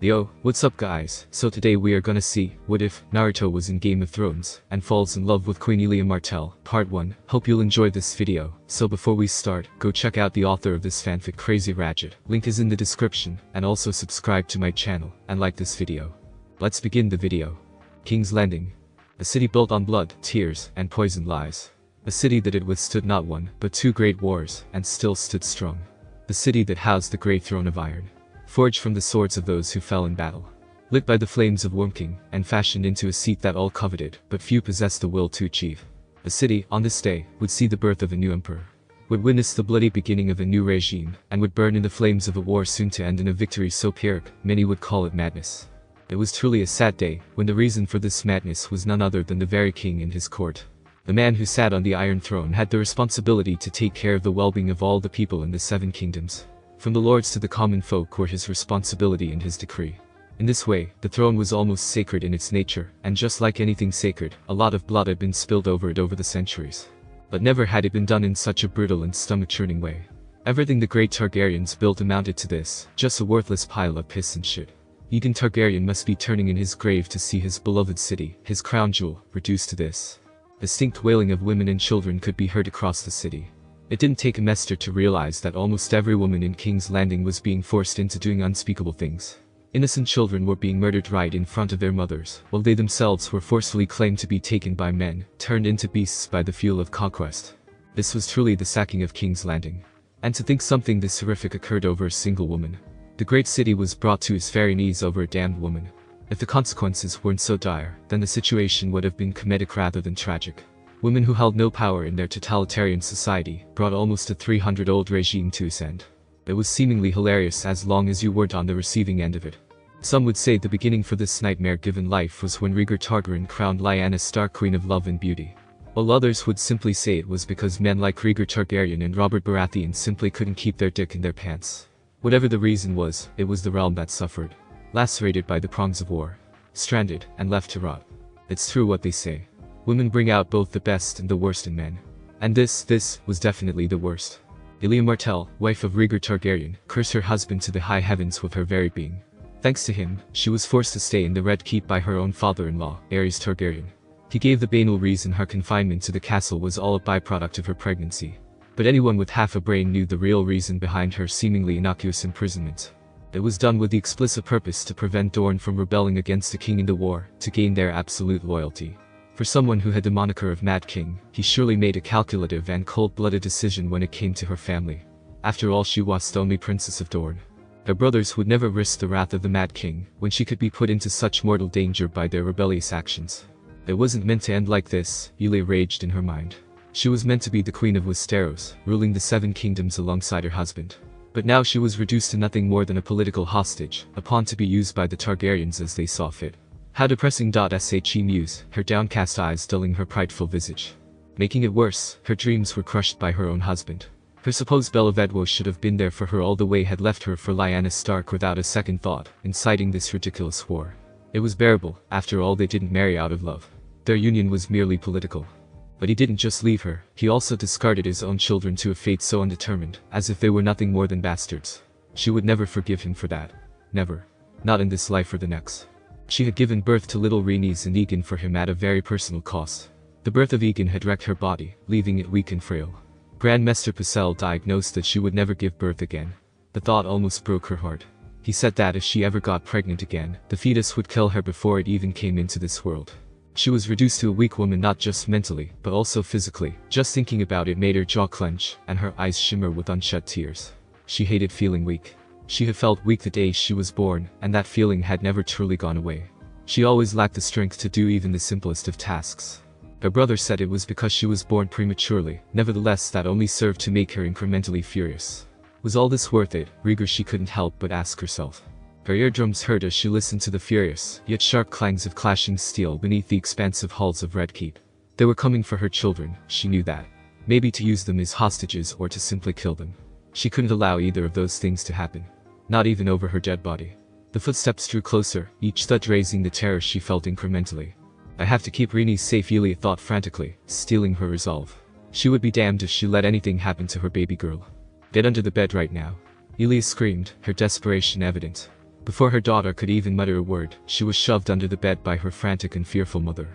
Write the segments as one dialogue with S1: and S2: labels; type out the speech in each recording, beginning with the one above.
S1: Yo, what's up guys? So today we are gonna see, what if Naruto was in Game of Thrones and falls in love with Queen Elia Martell, part 1. Hope you'll enjoy this video. So before we start, go check out the author of this fanfic crazyrajat, link is in the description, and also subscribe to my channel, and like this video. Let's begin the video. King's Landing. A city built on blood, tears, and poisoned lies. A city that had withstood not one, but two great wars, and still stood strong. The city that housed the great throne of iron. Forged from the swords of those who fell in battle. Lit by the flames of Worm King, and fashioned into a seat that all coveted, but few possessed the will to achieve. The city, on this day, would see the birth of a new emperor. Would witness the bloody beginning of a new regime, and would burn in the flames of a war soon to end in a victory so pyrrhic, many would call it madness. It was truly a sad day, when the reason for this madness was none other than the very king and his court. The man who sat on the Iron Throne had the responsibility to take care of the well-being of all the people in the Seven Kingdoms. From the lords to the common folk were his responsibility and his decree. In this way, the throne was almost sacred in its nature, and just like anything sacred, a lot of blood had been spilled over it over the centuries. But never had it been done in such a brutal and stomach-churning way. Everything the great Targaryens built amounted to this, just a worthless pile of piss and shit. Aegon Targaryen must be turning in his grave to see his beloved city, his crown jewel, reduced to this. Distinct wailing of women and children could be heard across the city. It didn't take a master to realize that almost every woman in King's Landing was being forced into doing unspeakable things. Innocent children were being murdered right in front of their mothers, while they themselves were forcefully claimed to be taken by men, turned into beasts by the fuel of conquest. This was truly the sacking of King's Landing. And to think something this horrific occurred over a single woman. The great city was brought to its very knees over a damned woman. If the consequences weren't so dire, then the situation would have been comedic rather than tragic. Women who held no power in their totalitarian society brought almost a 300-old regime to its end. It was seemingly hilarious as long as you weren't on the receiving end of it. Some would say the beginning for this nightmare-given life was when Rhaegar Targaryen crowned Lyanna Stark Queen of Love and Beauty. While others would simply say it was because men like Rhaegar Targaryen and Robert Baratheon simply couldn't keep their dick in their pants. Whatever the reason was, it was the realm that suffered. Lacerated by the prongs of war. Stranded, and left to rot. It's true what they say. Women bring out both the best and the worst in men. And this was definitely the worst. Elia Martell, wife of Rhaegar Targaryen, cursed her husband to the high heavens with her very being. Thanks to him, she was forced to stay in the Red Keep by her own father-in-law, Aerys Targaryen. He gave the banal reason her confinement to the castle was all a byproduct of her pregnancy. But anyone with half a brain knew the real reason behind her seemingly innocuous imprisonment. It was done with the explicit purpose to prevent Dorne from rebelling against the king in the war, to gain their absolute loyalty. For someone who had the moniker of Mad King, he surely made a calculative and cold-blooded decision when it came to her family. After all, she was the only princess of Dorne. Her brothers would never risk the wrath of the Mad King, when she could be put into such mortal danger by their rebellious actions. It wasn't meant to end like this, Elia raged in her mind. She was meant to be the Queen of Westeros, ruling the Seven Kingdoms alongside her husband. But now she was reduced to nothing more than a political hostage, a pawn to be used by the Targaryens as they saw fit. How depressing. She mused, her downcast eyes dulling her prideful visage. Making it worse, her dreams were crushed by her own husband. Her supposed Belvedere should have been there for her all the way had left her for Lyanna Stark without a second thought, inciting this ridiculous war. It was bearable, after all they didn't marry out of love. Their union was merely political. But he didn't just leave her, he also discarded his own children to a fate so undetermined, as if they were nothing more than bastards. She would never forgive him for that. Never. Not in this life or the next. She had given birth to little Rhaenys and Aegon for him at a very personal cost. The birth of Aegon had wrecked her body, leaving it weak and frail. Grand Maester Pycelle diagnosed that she would never give birth again. The thought almost broke her heart. He said that if she ever got pregnant again, the fetus would kill her before it even came into this world. She was reduced to a weak woman not just mentally, but also physically. Just thinking about it made her jaw clench, and her eyes shimmer with unshed tears. She hated feeling weak. She had felt weak the day she was born, and that feeling had never truly gone away. She always lacked the strength to do even the simplest of tasks. Her brother said it was because she was born prematurely, nevertheless that only served to make her incrementally furious. Was all this worth it? Rhaegar, she couldn't help but ask herself. Her eardrums hurt as she listened to the furious, yet sharp clangs of clashing steel beneath the expansive halls of Red Keep. They were coming for her children, she knew that. Maybe to use them as hostages or to simply kill them. She couldn't allow either of those things to happen. Not even over her dead body. The footsteps drew closer, each thud raising the terror she felt incrementally. I have to keep Rhaenys safe, Elia thought frantically, steeling her resolve. She would be damned if she let anything happen to her baby girl. Get under the bed right now. Elia screamed, her desperation evident. Before her daughter could even mutter a word, she was shoved under the bed by her frantic and fearful mother.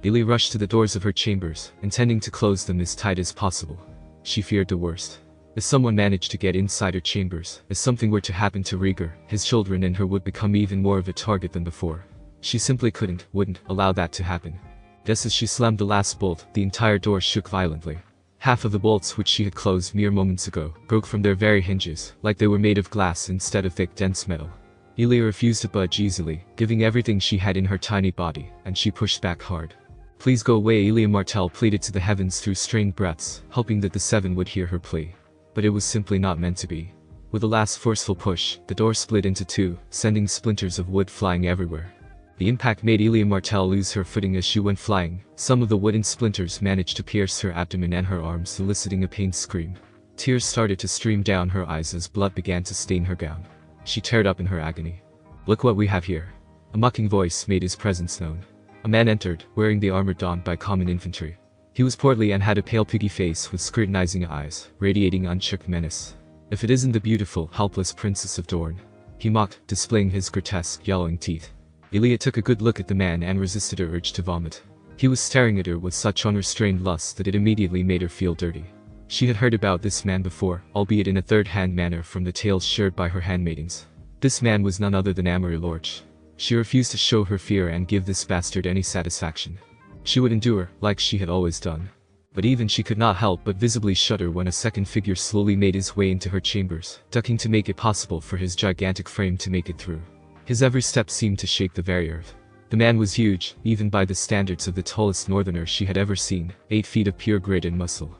S1: Elia rushed to the doors of her chambers, intending to close them as tight as possible. She feared the worst. If someone managed to get inside her chambers, if something were to happen to Rieger, his children and her would become even more of a target than before. She simply wouldn't allow that to happen. Just as she slammed the last bolt, the entire door shook violently. Half of the bolts which she had closed mere moments ago broke from their very hinges, like they were made of glass instead of thick dense metal. Elia refused to budge easily, giving everything she had in her tiny body, and she pushed back hard. "Please go away," Elia Martell pleaded to the heavens through strained breaths, hoping that the seven would hear her plea. But it was simply not meant to be. With a last forceful push, the door split into two, sending splinters of wood flying everywhere. The impact made Elia Martell lose her footing as she went flying. Some of the wooden splinters managed to pierce her abdomen and her arms, eliciting a pained scream. Tears started to stream down her eyes as blood began to stain her gown. She teared up in her agony. "Look what we have here." A mocking voice made his presence known. A man entered, wearing the armor donned by common infantry. He was portly and had a pale piggy face with scrutinizing eyes, radiating unchecked menace. "If it isn't the beautiful, helpless Princess of Dorne," he mocked, displaying his grotesque, yellowing teeth. Elia took a good look at the man and resisted her urge to vomit. He was staring at her with such unrestrained lust that it immediately made her feel dirty. She had heard about this man before, albeit in a third-hand manner from the tales shared by her handmaidens. This man was none other than Amory Lorch. She refused to show her fear and give this bastard any satisfaction. She would endure, like she had always done. But even she could not help but visibly shudder when a second figure slowly made his way into her chambers, ducking to make it possible for his gigantic frame to make it through. His every step seemed to shake the very earth. The man was huge, even by the standards of the tallest northerner she had ever seen, 8 feet of pure grit and muscle.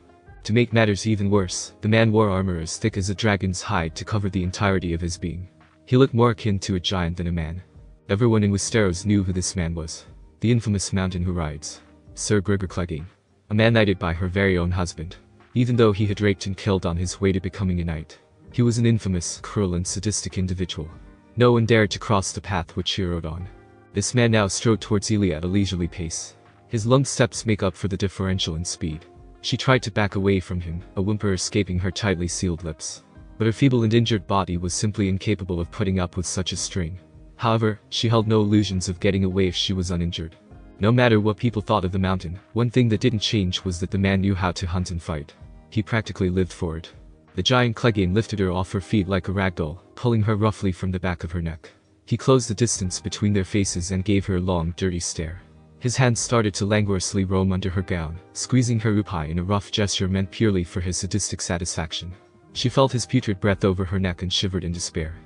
S1: To make matters even worse, the man wore armor as thick as a dragon's hide to cover the entirety of his being. He looked more akin to a giant than a man. Everyone in Westeros knew who this man was. The infamous mountain who rides. Sir Gregor Clegane. A man knighted by her very own husband. Even though he had raped and killed on his way to becoming a knight, he was an infamous, cruel and sadistic individual. No one dared to cross the path which he rode on. This man now strode towards Elia at a leisurely pace. His long steps make up for the differential in speed. She tried to back away from him, a whimper escaping her tightly sealed lips. But her feeble and injured body was simply incapable of putting up with such a strain. However, she held no illusions of getting away if she was uninjured. No matter what people thought of the mountain, one thing that didn't change was that the man knew how to hunt and fight. He practically lived for it. The giant Clegane lifted her off her feet like a ragdoll, pulling her roughly from the back of her neck. He closed the distance between their faces and gave her a long, dirty stare. His hands started to languorously roam under her gown, squeezing her upai in a rough gesture meant purely for his sadistic satisfaction. She felt his putrid breath over her neck and shivered in despair.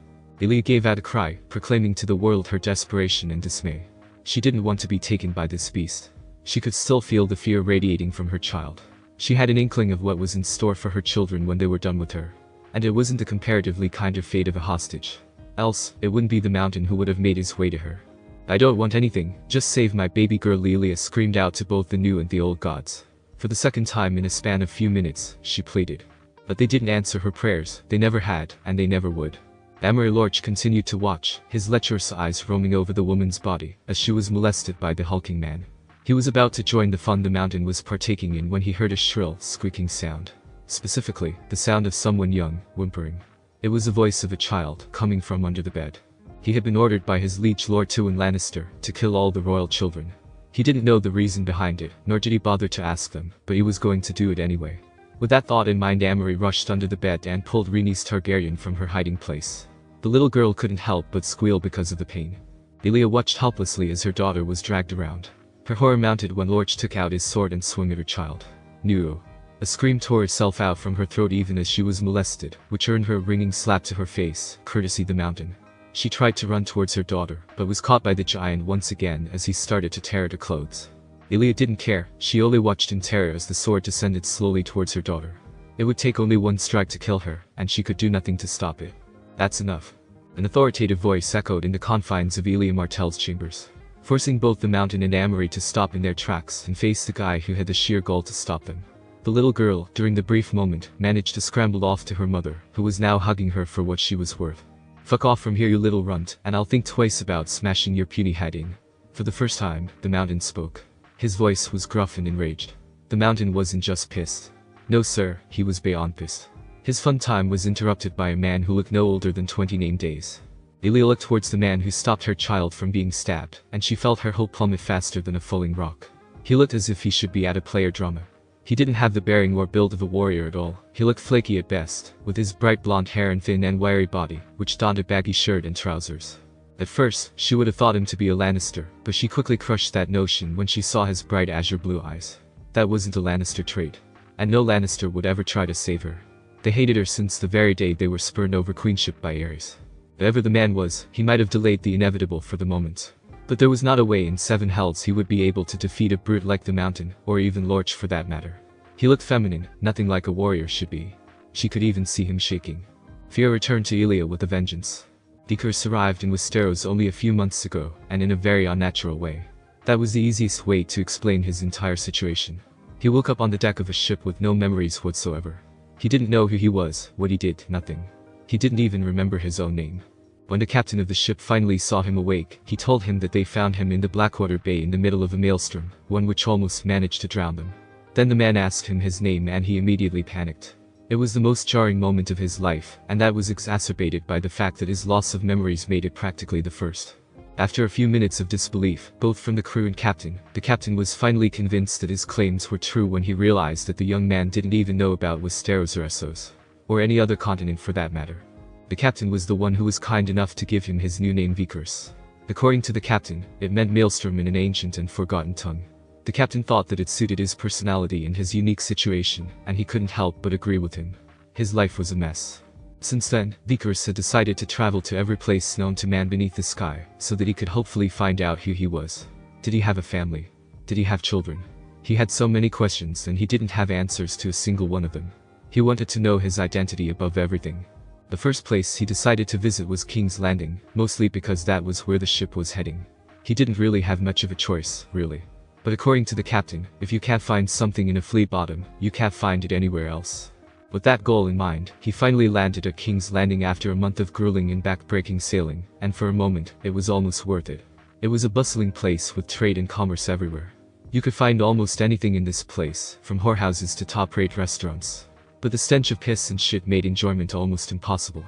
S1: Elia gave out a cry, proclaiming to the world her desperation and dismay. She didn't want to be taken by this beast. She could still feel the fear radiating from her child. She had an inkling of what was in store for her children when they were done with her. And it wasn't the comparatively kinder fate of a hostage. Else, it wouldn't be the mountain who would have made his way to her. "I don't want anything, just save my baby girl," Elia screamed out to both the new and the old gods. For the second time in a span of few minutes, she pleaded. But they didn't answer her prayers, they never had, and they never would. Amory Lorch continued to watch, his lecherous eyes roaming over the woman's body, as she was molested by the hulking man. He was about to join the fun the mountain was partaking in when he heard a shrill, squeaking sound. Specifically, the sound of someone young, whimpering. It was the voice of a child, coming from under the bed. He had been ordered by his liege Lord Tywin Lannister, to kill all the royal children. He didn't know the reason behind it, nor did he bother to ask them, but he was going to do it anyway. With that thought in mind, Amory rushed under the bed and pulled Rhaenys Targaryen from her hiding place. The little girl couldn't help but squeal because of the pain. Elia watched helplessly as her daughter was dragged around. Her horror mounted when Lorch took out his sword and swung at her child. "No!" A scream tore itself out from her throat even as she was molested, which earned her a ringing slap to her face, courtesy the mountain. She tried to run towards her daughter, but was caught by the giant once again as he started to tear at her clothes. Elia didn't care, she only watched in terror as the sword descended slowly towards her daughter. It would take only one strike to kill her, and she could do nothing to stop it. "That's enough." An authoritative voice echoed in the confines of Elia Martell's chambers, forcing both the mountain and Amory to stop in their tracks and face the guy who had the sheer gall to stop them. The little girl, during the brief moment, managed to scramble off to her mother, who was now hugging her for what she was worth. "Fuck off from here, you little runt, and I'll think twice about smashing your puny head in." For the first time, the mountain spoke. His voice was gruff and enraged. The mountain wasn't just pissed. No sir, he was beyond pissed. His fun time was interrupted by a man who looked no older than 20 named days. Elia looked towards the man who stopped her child from being stabbed, and she felt her hope plummet faster than a falling rock. He looked as if he should be at a player drama. He didn't have the bearing or build of a warrior at all. He looked flaky at best, with his bright blonde hair and thin and wiry body, which donned a baggy shirt and trousers. At first, she would have thought him to be a Lannister, but she quickly crushed that notion when she saw his bright azure blue eyes. That wasn't a Lannister trait, and no Lannister would ever try to save her. They hated her since the very day they were spurned over queenship by Aerys. Whoever the man was, he might have delayed the inevitable for the moment. But there was not a way in 7 hells he would be able to defeat a brute like the Mountain, or even Lorch for that matter. He looked feminine, nothing like a warrior should be. She could even see him shaking. Fear returned to Elia with a vengeance. Vickers arrived in Westeros only a few months ago, and in a very unnatural way. That was the easiest way to explain his entire situation. He woke up on the deck of a ship with no memories whatsoever. He didn't know who he was, what he did, nothing. He didn't even remember his own name. When the captain of the ship finally saw him awake, he told him that they found him in the Blackwater Bay in the middle of a maelstrom, one which almost managed to drown them. Then the man asked him his name and he immediately panicked. It was the most jarring moment of his life, and that was exacerbated by the fact that his loss of memories made it practically the first. After a few minutes of disbelief, both from the crew and captain, the captain was finally convinced that his claims were true when he realized that the young man didn't even know about Westeros or Essos, or any other continent for that matter. The captain was the one who was kind enough to give him his new name Vickers. According to the captain, it meant maelstrom in an ancient and forgotten tongue. The captain thought that it suited his personality and his unique situation, and he couldn't help but agree with him. His life was a mess. Since then, Vickers had decided to travel to every place known to man beneath the sky, so that he could hopefully find out who he was. Did he have a family? Did he have children? He had so many questions and he didn't have answers to a single one of them. He wanted to know his identity above everything. The first place he decided to visit was King's Landing, mostly because that was where the ship was heading. He didn't really have much of a choice, really. But according to the captain, if you can't find something in a flea bottom, you can't find it anywhere else. With that goal in mind, he finally landed at King's Landing after a month of grueling and back-breaking sailing, and for a moment, it was almost worth it. It was a bustling place with trade and commerce everywhere. You could find almost anything in this place, from whorehouses to top-rate restaurants. But the stench of piss and shit made enjoyment almost impossible.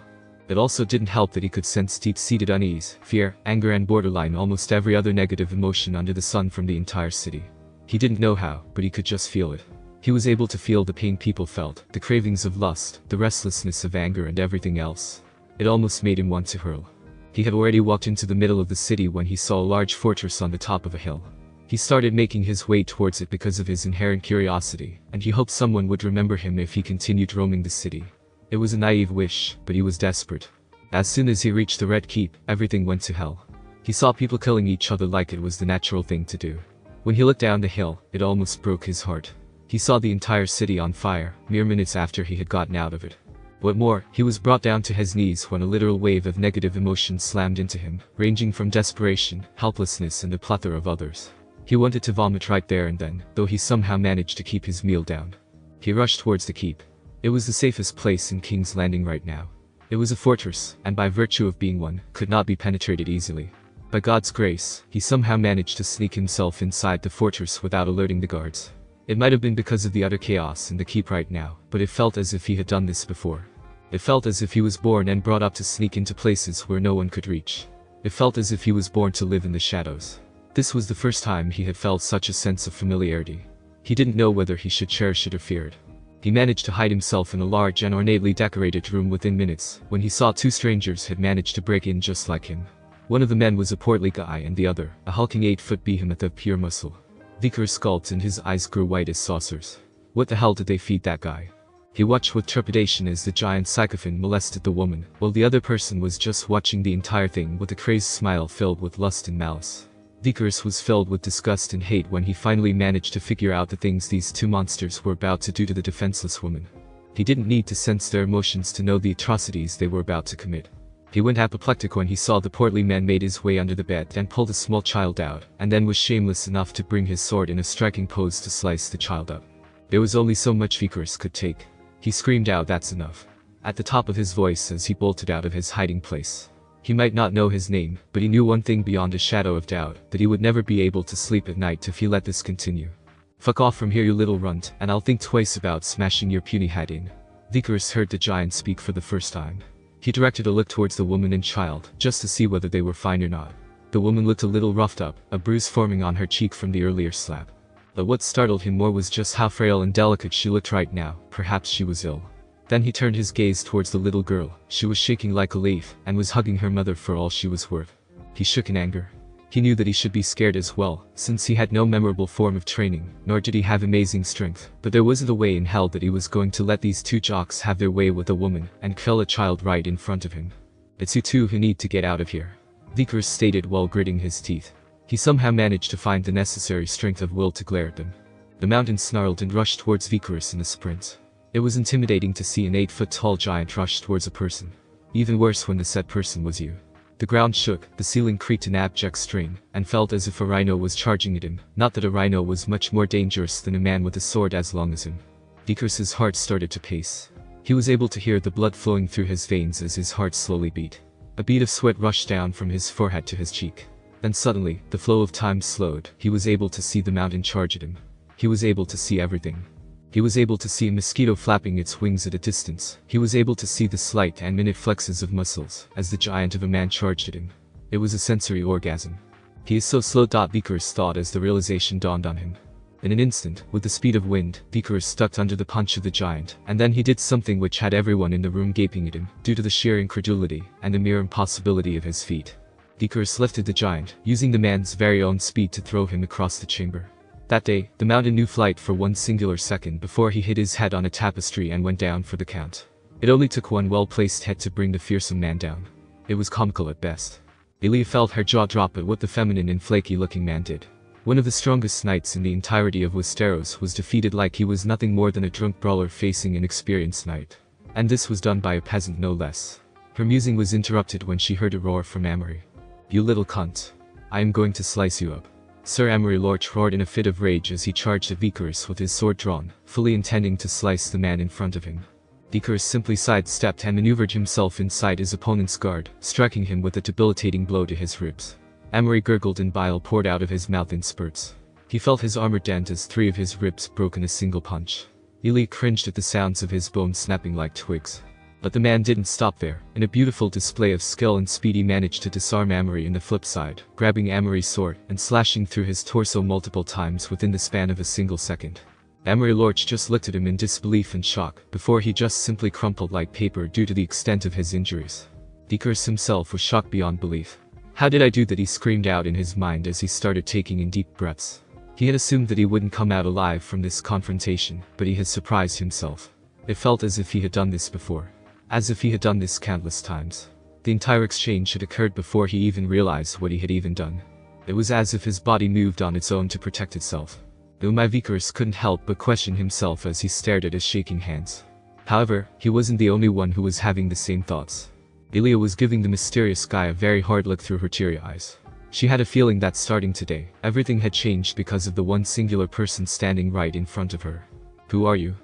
S1: It also didn't help that he could sense deep-seated unease, fear, anger and borderline almost every other negative emotion under the sun from the entire city. He didn't know how, but he could just feel it. He was able to feel the pain people felt, the cravings of lust, the restlessness of anger and everything else. It almost made him want to hurl. He had already walked into the middle of the city when he saw a large fortress on the top of a hill. He started making his way towards it because of his inherent curiosity, and he hoped someone would remember him if he continued roaming the city. It was a naive wish, but he was desperate. As soon as he reached the Red Keep, everything went to hell. He saw people killing each other like it was the natural thing to do. When he looked down the hill, it almost broke his heart. He saw the entire city on fire, mere minutes after he had gotten out of it. What more, he was brought down to his knees when a literal wave of negative emotions slammed into him, ranging from desperation, helplessness and a plethora of others. He wanted to vomit right there and then, though he somehow managed to keep his meal down. He rushed towards the keep. It was the safest place in King's Landing right now. It was a fortress, and by virtue of being one, could not be penetrated easily. By God's grace, he somehow managed to sneak himself inside the fortress without alerting the guards. It might have been because of the utter chaos in the keep right now, but it felt as if he had done this before. It felt as if he was born and brought up to sneak into places where no one could reach. It felt as if he was born to live in the shadows. This was the first time he had felt such a sense of familiarity. He didn't know whether he should cherish it or fear it. He managed to hide himself in a large and ornately decorated room within minutes, when he saw 2 strangers had managed to break in just like him. One of the men was a portly guy and the other, a hulking 8-foot behemoth of pure muscle. Vickers gulped and his eyes grew white as saucers. What the hell did they feed that guy? He watched with trepidation as the giant sycophant molested the woman, while the other person was just watching the entire thing with a crazed smile filled with lust and malice. Vickers was filled with disgust and hate when he finally managed to figure out the things these 2 monsters were about to do to the defenseless woman. He didn't need to sense their emotions to know the atrocities they were about to commit. He went apoplectic when he saw the portly man made his way under the bed and pulled a small child out, and then was shameless enough to bring his sword in a striking pose to slice the child up. There was only so much Vickers could take. He screamed out, "That's enough," at the top of his voice as he bolted out of his hiding place. He might not know his name, but he knew one thing beyond a shadow of doubt, that he would never be able to sleep at night if he let this continue. "Fuck off from here, you little runt, and I'll think twice about smashing your puny head in." Vickers heard the giant speak for the first time. He directed a look towards the woman and child, just to see whether they were fine or not. The woman looked a little roughed up, a bruise forming on her cheek from the earlier slap. But what startled him more was just how frail and delicate she looked right now. Perhaps she was ill. Then he turned his gaze towards the little girl. She was shaking like a leaf, and was hugging her mother for all she was worth. He shook in anger. He knew that he should be scared as well, since he had no memorable form of training, nor did he have amazing strength. But there wasn't a way in hell that he was going to let these two jocks have their way with a woman, and kill a child right in front of him. It's you two who need to get out of here, Vickers stated while gritting his teeth. He somehow managed to find the necessary strength of will to glare at them. The mountain snarled and rushed towards Vickers in a sprint. It was intimidating to see an 8-foot-tall giant rush towards a person. Even worse when the said person was you. The ground shook, the ceiling creaked in abject strain, and felt as if a rhino was charging at him. Not that a rhino was much more dangerous than a man with a sword as long as him. Vickers' heart started to pace. He was able to hear the blood flowing through his veins as his heart slowly beat. A bead of sweat rushed down from his forehead to his cheek. Then suddenly, the flow of time slowed. He was able to see the mountain charge at him. He was able to see everything. He was able to see a mosquito flapping its wings at a distance. He was able to see the slight and minute flexes of muscles as the giant of a man charged at him. It was a sensory orgasm. He is so slow. Vickers thought as the realization dawned on him. In an instant, with the speed of wind, Vickers ducked under the punch of the giant, and then he did something which had everyone in the room gaping at him, due to the sheer incredulity and the mere impossibility of his feat. Vickers lifted the giant, using the man's very own speed to throw him across the chamber. That day, the mountain knew flight for one singular second before he hit his head on a tapestry and went down for the count. It only took one well-placed head to bring the fearsome man down. It was comical at best. Elia felt her jaw drop at what the feminine and flaky-looking man did. One of the strongest knights in the entirety of Westeros was defeated like he was nothing more than a drunk brawler facing an experienced knight. And this was done by a peasant no less. Her musing was interrupted when she heard a roar from Amory. "You little cunt. I am going to slice you up." Sir Amory Lorch roared in a fit of rage as he charged at Vickers with his sword drawn, fully intending to slice the man in front of him. Vickers simply sidestepped and maneuvered himself inside his opponent's guard, striking him with a debilitating blow to his ribs. Amory gurgled and bile poured out of his mouth in spurts. He felt his armor dent as 3 of his ribs broke in a single punch. Elia cringed at the sounds of his bones snapping like twigs. But the man didn't stop there. In a beautiful display of skill and speed, he managed to disarm Amory in the flip side, grabbing Amory's sword and slashing through his torso multiple times within the span of a single second. Amory Lorch just looked at him in disbelief and shock, before he just simply crumpled like paper due to the extent of his injuries. Vickers himself was shocked beyond belief. "How did I do that?" he screamed out in his mind as he started taking in deep breaths. He had assumed that he wouldn't come out alive from this confrontation, but he had surprised himself. It felt as if he had done this before. As if he had done this countless times. The entire exchange had occurred before he even realized what he had even done. It was as if his body moved on its own to protect itself. Vickers couldn't help but question himself as he stared at his shaking hands. However, he wasn't the only one who was having the same thoughts. Elia was giving the mysterious guy a very hard look through her teary eyes. She had a feeling that starting today, everything had changed because of the one singular person standing right in front of her. "Who are you?"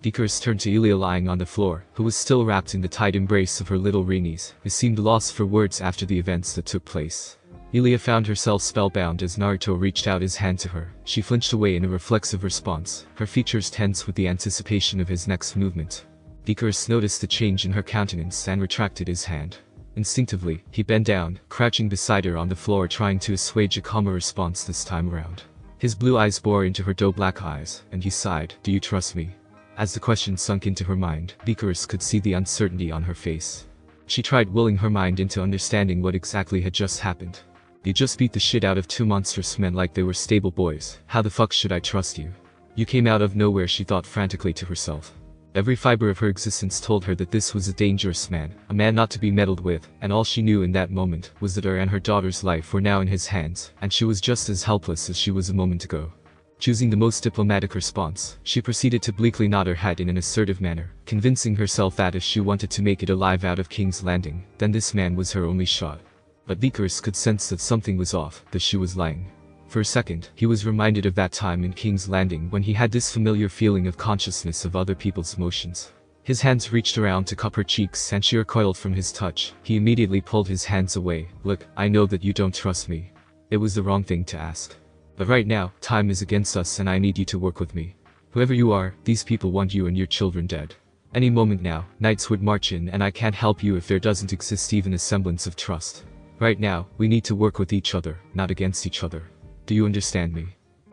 S1: Vickers turned to Elia lying on the floor, who was still wrapped in the tight embrace of her little Rhaenys, who seemed lost for words after the events that took place. Elia found herself spellbound as Naruto reached out his hand to her. She flinched away in a reflexive response, her features tense with the anticipation of his next movement. Vickers noticed the change in her countenance and retracted his hand. Instinctively, he bent down, crouching beside her on the floor, trying to assuage a calmer response this time around. His blue eyes bore into her doe-black eyes, and he sighed, "Do you trust me?" As the question sunk into her mind, Vickers could see the uncertainty on her face. She tried willing her mind into understanding what exactly had just happened. "You just beat the shit out of 2 monstrous men like they were stable boys. How the fuck should I trust you? You came out of nowhere," she thought frantically to herself. Every fiber of her existence told her that this was a dangerous man, a man not to be meddled with, and all she knew in that moment was that her and her daughter's life were now in his hands, and she was just as helpless as she was a moment ago. Choosing the most diplomatic response, she proceeded to bleakly nod her head in an assertive manner, convincing herself that if she wanted to make it alive out of King's Landing, then this man was her only shot. But Vickers could sense that something was off, that she was lying. For a second, he was reminded of that time in King's Landing when he had this familiar feeling of consciousness of other people's emotions. His hands reached around to cup her cheeks and she recoiled from his touch. He immediately pulled his hands away. "Look, I know that you don't trust me." It was the wrong thing to ask. "But right now, time is against us and I need you to work with me. Whoever you are, these people want you and your children dead. Any moment now, knights would march in and I can't help you if there doesn't exist even a semblance of trust. Right now, we need to work with each other, not against each other. Do you understand me?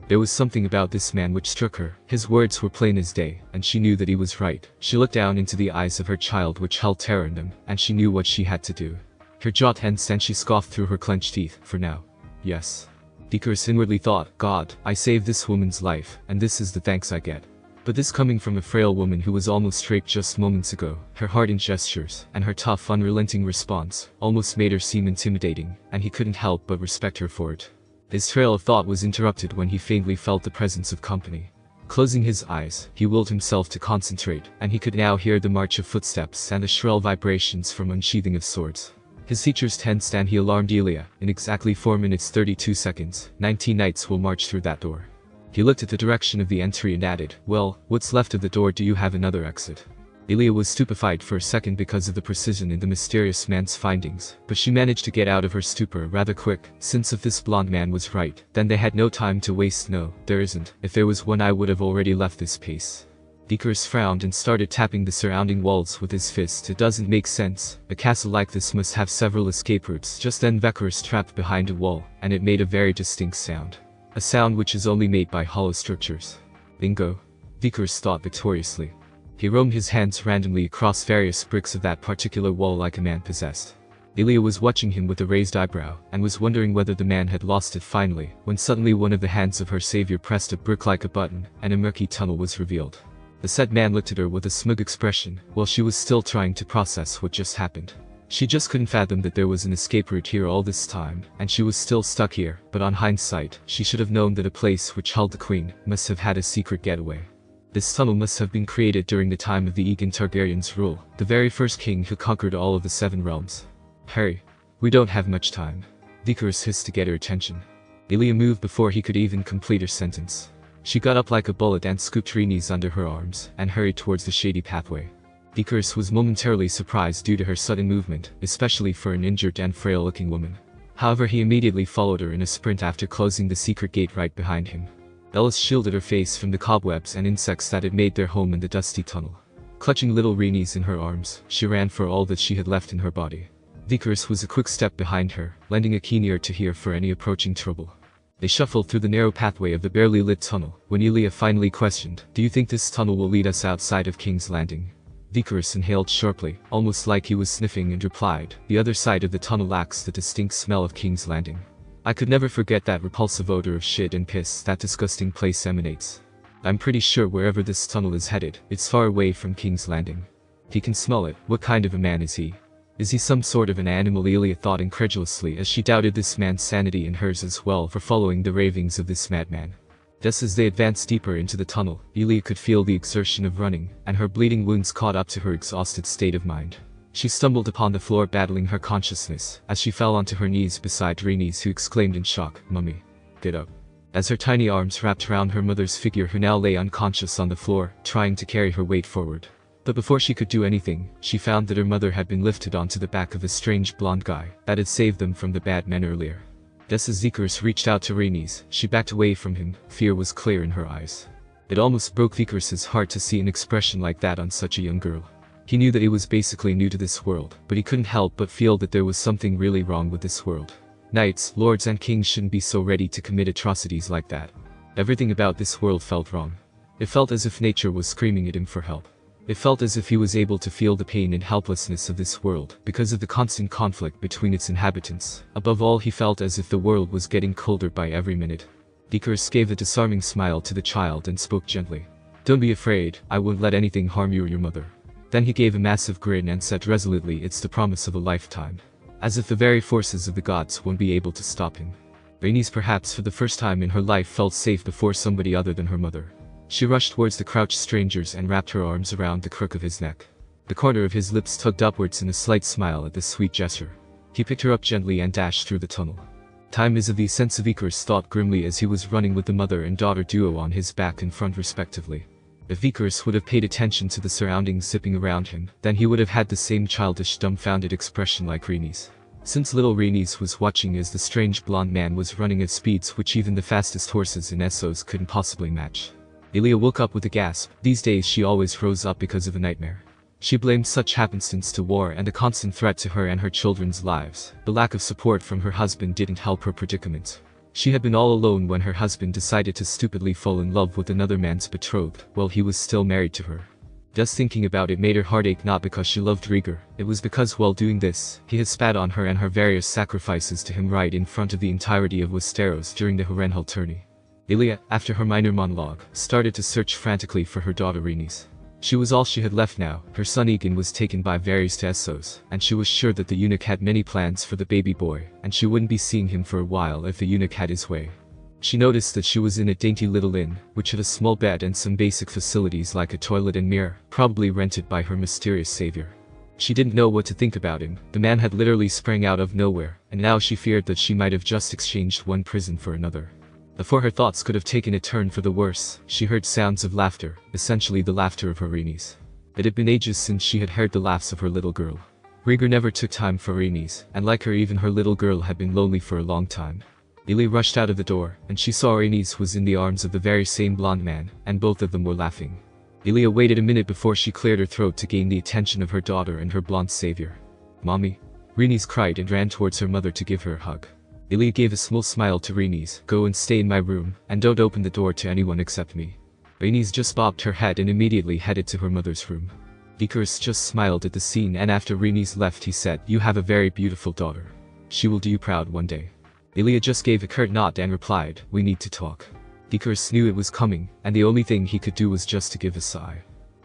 S1: There was something about this man which struck her. His words were plain as day, and she knew that he was right. She looked down into the eyes of her child which held terror in them, and she knew what she had to do. Her jaw tensed and she scoffed through her clenched teeth. For now. Yes. Icarus inwardly thought, God, I saved this woman's life, and this is the thanks I get. But this coming from a frail woman who was almost raped just moments ago. Her ardent gestures, and her tough, unrelenting response, almost made her seem intimidating, and he couldn't help but respect her for it. His trail of thought was interrupted when he faintly felt the presence of company. Closing his eyes, he willed himself to concentrate, and he could now hear the march of footsteps and the shrill vibrations from unsheathing of swords. His features tensed and he alarmed Elia. In exactly 4 minutes 32 seconds, 19 knights will march through that door. He looked at the direction of the entry and added, well, what's left of the door? Do you have another exit? Elia was stupefied for a second because of the precision in the mysterious man's findings, but she managed to get out of her stupor rather quick, since if this blonde man was right, then they had no time to waste. No, there isn't. If there was one I would have already left this place. Icarus frowned and started tapping the surrounding walls with his fist. It doesn't make sense. A castle like this must have several escape routes. Just then Icarus trapped behind a wall, and it made a very distinct sound. A sound which is only made by hollow structures. Bingo. Icarus thought victoriously. He roamed his hands randomly across various bricks of that particular wall like a man possessed. Elia was watching him with a raised eyebrow, and was wondering whether the man had lost it finally, when suddenly one of the hands of her savior pressed a brick like a button, and a murky tunnel was revealed. The said man looked at her with a smug expression, while she was still trying to process what just happened. She just couldn't fathom that there was an escape route here all this time, and she was still stuck here, but on hindsight, she should have known that a place which held the queen must have had a secret getaway. This tunnel must have been created during the time of the Aegon Targaryen's rule, the very first king who conquered all of the 7 realms. Hurry. We don't have much time. Icarus hissed to get her attention. Elia moved before he could even complete her sentence. She got up like a bullet and scooped Rhaenys under her arms, and hurried towards the shady pathway. Icarus was momentarily surprised due to her sudden movement, especially for an injured and frail-looking woman. However, he immediately followed her in a sprint after closing the secret gate right behind him. Ellis shielded her face from the cobwebs and insects that had made their home in the dusty tunnel. Clutching little Rhaenys in her arms, she ran for all that she had left in her body. Icarus was a quick step behind her, lending a keen ear to hear for any approaching trouble. They shuffled through the narrow pathway of the barely lit tunnel, when Elia finally questioned, "Do you think this tunnel will lead us outside of King's Landing?" Icarus inhaled sharply, almost like he was sniffing, and replied, "The other side of the tunnel lacks the distinct smell of King's Landing. I could never forget that repulsive odor of shit and piss that disgusting place emanates. I'm pretty sure wherever this tunnel is headed, it's far away from King's Landing. He can smell it. What kind of a man is he? Is he some sort of an animal?" Elia thought incredulously as she doubted this man's sanity and hers as well for following the ravings of this madman. Just as they advanced deeper into the tunnel, Elia could feel the exertion of running, and her bleeding wounds caught up to her exhausted state of mind. She stumbled upon the floor battling her consciousness, as she fell onto her knees beside Rhaenys, who exclaimed in shock, "Mummy, get up." As her tiny arms wrapped around her mother's figure, who now lay unconscious on the floor, trying to carry her weight forward. But before she could do anything, she found that her mother had been lifted onto the back of a strange blonde guy that had saved them from the bad men earlier. Just as Icarus reached out to Rhaenys, she backed away from him. Fear was clear in her eyes. It almost broke Icarus's heart to see an expression like that on such a young girl. He knew that he was basically new to this world, but he couldn't help but feel that there was something really wrong with this world. Knights, lords and kings shouldn't be so ready to commit atrocities like that. Everything about this world felt wrong. It felt as if nature was screaming at him for help. It felt as if he was able to feel the pain and helplessness of this world because of the constant conflict between its inhabitants. Above all, he felt as if the world was getting colder by every minute. Icarus gave a disarming smile to the child and spoke gently. "Don't be afraid, I won't let anything harm you or your mother." Then he gave a massive grin and said resolutely, "It's the promise of a lifetime." As if the very forces of the gods won't be able to stop him. Rhaenys, perhaps for the first time in her life, felt safe before somebody other than her mother. She rushed towards the crouched strangers and wrapped her arms around the crook of his neck. The corner of his lips tugged upwards in a slight smile at this sweet gesture. He picked her up gently and dashed through the tunnel. Time is of the essence of Icarus thought grimly as he was running with the mother and daughter duo on his back and front respectively. If Icarus would have paid attention to the surroundings zipping around him, then he would have had the same childish, dumbfounded expression like Rhaenys. Since little Rhaenys was watching as the strange blonde man was running at speeds which even the fastest horses in Essos couldn't possibly match. Elia woke up with a gasp. These days she always rose up because of a nightmare. She blamed such happenstance to war and the constant threat to her and her children's lives. The lack of support from her husband didn't help her predicament. She had been all alone when her husband decided to stupidly fall in love with another man's betrothed while he was still married to her. Just thinking about it made her heart ache, not because she loved Rieger, it was because while doing this, he had spat on her and her various sacrifices to him right in front of the entirety of Westeros during the Harrenhal tourney. Elia, after her minor monologue, started to search frantically for her daughter Rhaenys. She was all she had left now. Her son Egan was taken by Varys to Essos, and she was sure that the eunuch had many plans for the baby boy, and she wouldn't be seeing him for a while if the eunuch had his way. She noticed that she was in a dainty little inn, which had a small bed and some basic facilities like a toilet and mirror, probably rented by her mysterious savior. She didn't know what to think about him. The man had literally sprang out of nowhere, and now she feared that she might have just exchanged one prison for another. Before her thoughts could have taken a turn for the worse, she heard sounds of laughter, essentially the laughter of her Rhaenys. It had been ages since she had heard the laughs of her little girl. Rhaegar never took time for Rhaenys, and like her even her little girl had been lonely for a long time. Elia rushed out of the door, and she saw Rhaenys was in the arms of the very same blonde man, and both of them were laughing. Elia waited a minute before she cleared her throat to gain the attention of her daughter and her blonde savior. "Mommy!" Rhaenys cried and ran towards her mother to give her a hug. Elia gave a small smile to Rhaenys. "Go and stay in my room, and don't open the door to anyone except me." Rhaenys just bobbed her head and immediately headed to her mother's room. Viserys just smiled at the scene, and after Rhaenys left he said, "You have a very beautiful daughter. She will do you proud one day." Elia just gave a curt nod and replied, "We need to talk." Viserys knew it was coming, and the only thing he could do was just to give a sigh.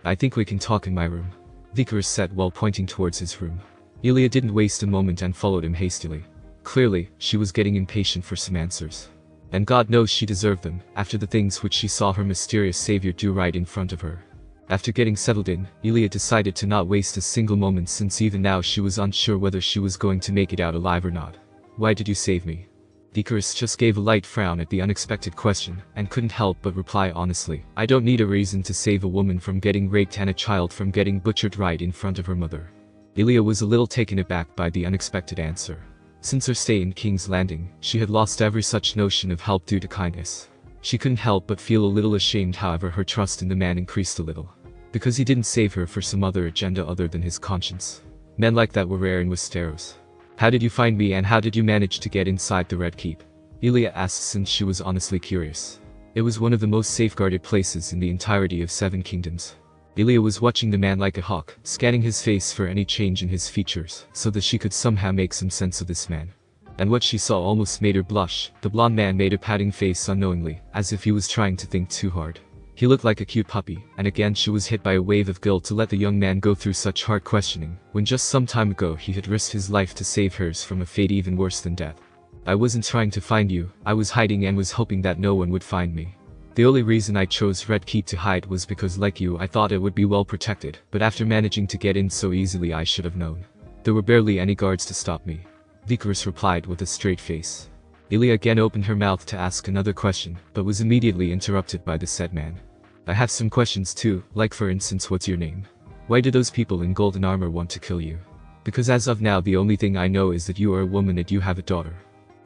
S1: "I think we can talk in my room," Viserys said while pointing towards his room. Elia didn't waste a moment and followed him hastily. Clearly, she was getting impatient for some answers. And God knows she deserved them, after the things which she saw her mysterious savior do right in front of her. After getting settled in, Elia decided to not waste a single moment, since even now she was unsure whether she was going to make it out alive or not. "Why did you save me?" Viserys just gave a light frown at the unexpected question, and couldn't help but reply honestly, "I don't need a reason to save a woman from getting raped and a child from getting butchered right in front of her mother." Elia was a little taken aback by the unexpected answer. Since her stay in King's Landing, she had lost every such notion of help due to kindness. She couldn't help but feel a little ashamed. However, her trust in the man increased a little. Because he didn't save her for some other agenda other than his conscience. Men like that were rare in Westeros. "How did you find me, and how did you manage to get inside the Red Keep?" Elia asked, since she was honestly curious. It was one of the most safeguarded places in the entirety of Seven Kingdoms. Elia was watching the man like a hawk, scanning his face for any change in his features, so that she could somehow make some sense of this man. And what she saw almost made her blush. The blonde man made a pouting face unknowingly, as if he was trying to think too hard. He looked like a cute puppy, and again she was hit by a wave of guilt to let the young man go through such hard questioning, when just some time ago he had risked his life to save hers from a fate even worse than death. "I wasn't trying to find you, I was hiding and was hoping that no one would find me. The only reason I chose Red Keep to hide was because, like you, I thought it would be well protected, but after managing to get in so easily I should have known. There were barely any guards to stop me." Viserys replied with a straight face. Elia again opened her mouth to ask another question, but was immediately interrupted by the said man. "I have some questions too, like for instance, what's your name? Why do those people in golden armor want to kill you? Because as of now the only thing I know is that you are a woman and you have a daughter."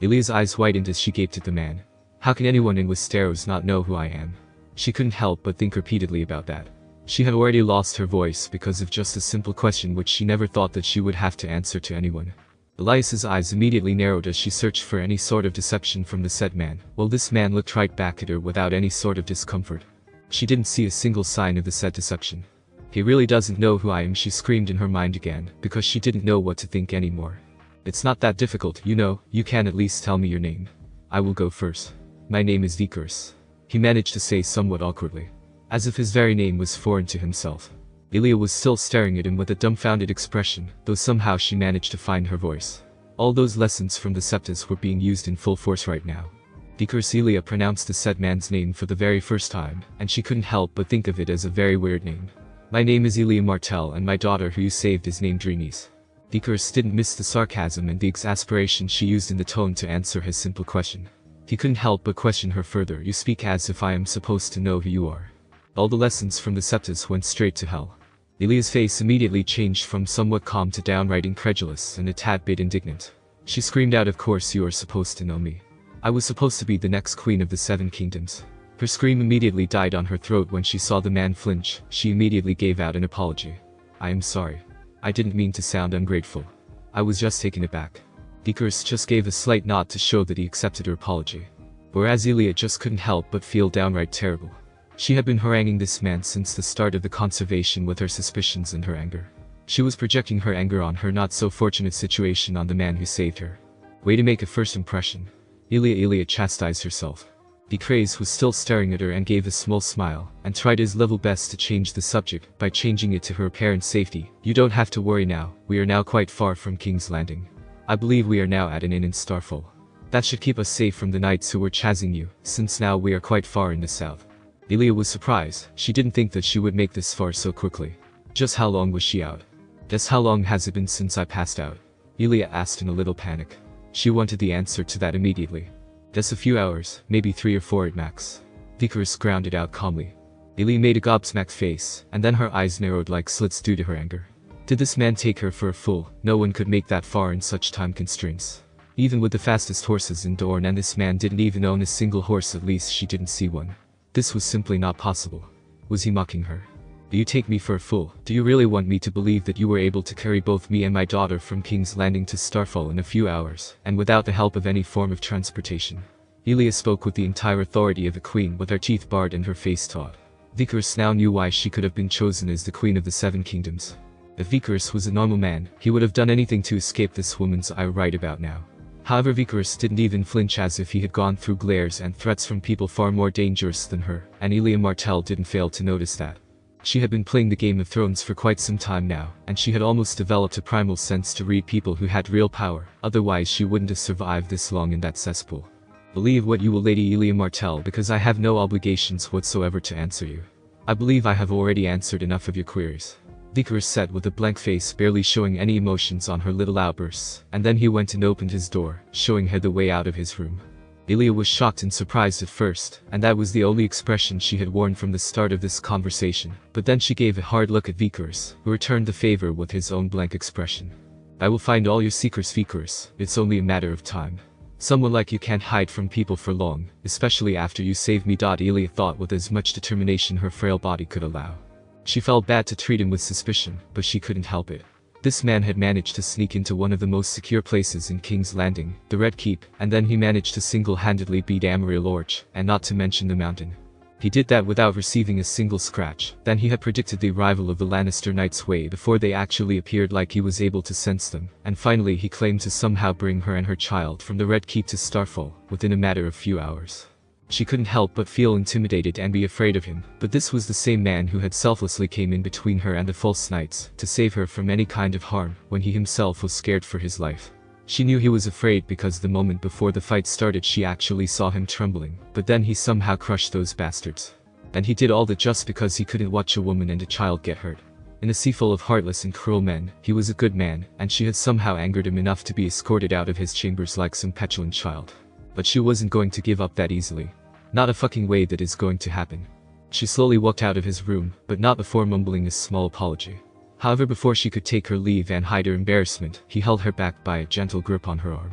S1: Elia's eyes widened as she gaped at the man. How can anyone in Westeros not know who I am? She couldn't help but think repeatedly about that. She had already lost her voice because of just a simple question which she never thought that she would have to answer to anyone. Elias's eyes immediately narrowed as she searched for any sort of deception from the said man, while this man looked right back at her without any sort of discomfort. She didn't see a single sign of the said deception. "He really doesn't know who I am," she screamed in her mind again, because she didn't know what to think anymore. "It's not that difficult, you know, you can at least tell me your name." "I will go first. My name is Viserys," he managed to say somewhat awkwardly, as if his very name was foreign to himself. Elia was still staring at him with a dumbfounded expression, though somehow she managed to find her voice. All those lessons from the Septas were being used in full force right now. Viserys Elia pronounced the said man's name for the very first time, and she couldn't help but think of it as a very weird name. "My name is Elia Martell, and my daughter who you saved is named Rhaenys." Viserys didn't miss the sarcasm and the exasperation she used in the tone to answer his simple question. He couldn't help but question her further. "You speak as if I am supposed to know who you are." All the lessons from the Septas went straight to hell. Elia's face immediately changed from somewhat calm to downright incredulous and a tad bit indignant. She screamed out, "Of course you are supposed to know me. I was supposed to be the next queen of the Seven Kingdoms." Her scream immediately died on her throat when she saw the man flinch. She immediately gave out an apology. I am sorry. I didn't mean to sound ungrateful. I was just taken aback. Icarus just gave a slight nod to show that he accepted her apology. Whereas Elia just couldn't help but feel downright terrible. She had been haranguing this man since the start of the conversation with her suspicions and her anger. She was projecting her anger on her not so fortunate situation on the man who saved her. Way to make a first impression. Elia chastised herself. The craze was still staring at her and gave a small smile, and tried his level best to change the subject by changing it to her apparent safety. You don't have to worry now, we are now quite far from King's Landing. I believe we are now at an inn in Starfall. That should keep us safe from the knights who were chasing you, since now we are quite far in the south. Elia was surprised. She didn't think that she would make this far so quickly. Just how long was she out? Just how long has it been since I passed out? Elia asked in a little panic. She wanted the answer to that immediately. Just a few hours, maybe 3 or 4 at max. Icarus grounded out calmly. Elia made a gobsmacked face, and then her eyes narrowed like slits due to her anger. Did this man take her for a fool? No one could make that far in such time constraints. Even with the fastest horses in Dorne, and this man didn't even own a single horse, at least she didn't see one. This was simply not possible. Was he mocking her? Do you take me for a fool? Do you really want me to believe that you were able to carry both me and my daughter from King's Landing to Starfall in a few hours, and without the help of any form of transportation? Elia spoke with the entire authority of a queen, with her teeth bared and her face taut. Icarus now knew why she could have been chosen as the queen of the 7 kingdoms. If Icarus was a normal man, he would have done anything to escape this woman's eye right about now. However, Icarus didn't even flinch, as if he had gone through glares and threats from people far more dangerous than her, and Elia Martell didn't fail to notice that. She had been playing the Game of Thrones for quite some time now, and she had almost developed a primal sense to read people who had real power, otherwise she wouldn't have survived this long in that cesspool. Believe what you will, Lady Elia Martell, because I have no obligations whatsoever to answer you. I believe I have already answered enough of your queries. Icarus said with a blank face, barely showing any emotions on her little outbursts, and then he went and opened his door, showing her the way out of his room. Elia was shocked and surprised at first, and that was the only expression she had worn from the start of this conversation, but then she gave a hard look at Icarus, who returned the favor with his own blank expression. I will find all your secrets, Icarus, it's only a matter of time. Someone like you can't hide from people for long, especially after you saved me. Elia thought with as much determination her frail body could allow. She felt bad to treat him with suspicion, but she couldn't help it. This man had managed to sneak into one of the most secure places in King's Landing, the Red Keep, and then he managed to single-handedly beat Amaryl Lorch, and not to mention the mountain. He did that without receiving a single scratch. Then he had predicted the arrival of the Lannister Knights way before they actually appeared, like he was able to sense them, and finally he claimed to somehow bring her and her child from the Red Keep to Starfall, within a matter of few hours. She couldn't help but feel intimidated and be afraid of him, but this was the same man who had selflessly came in between her and the false knights, to save her from any kind of harm, when he himself was scared for his life. She knew he was afraid because the moment before the fight started she actually saw him trembling, but then he somehow crushed those bastards. And he did all that just because he couldn't watch a woman and a child get hurt. In a sea full of heartless and cruel men, he was a good man, and she had somehow angered him enough to be escorted out of his chambers like some petulant child. But she wasn't going to give up that easily. Not a fucking way that is going to happen. She slowly walked out of his room, but not before mumbling a small apology. However, before she could take her leave and hide her embarrassment, he held her back by a gentle grip on her arm.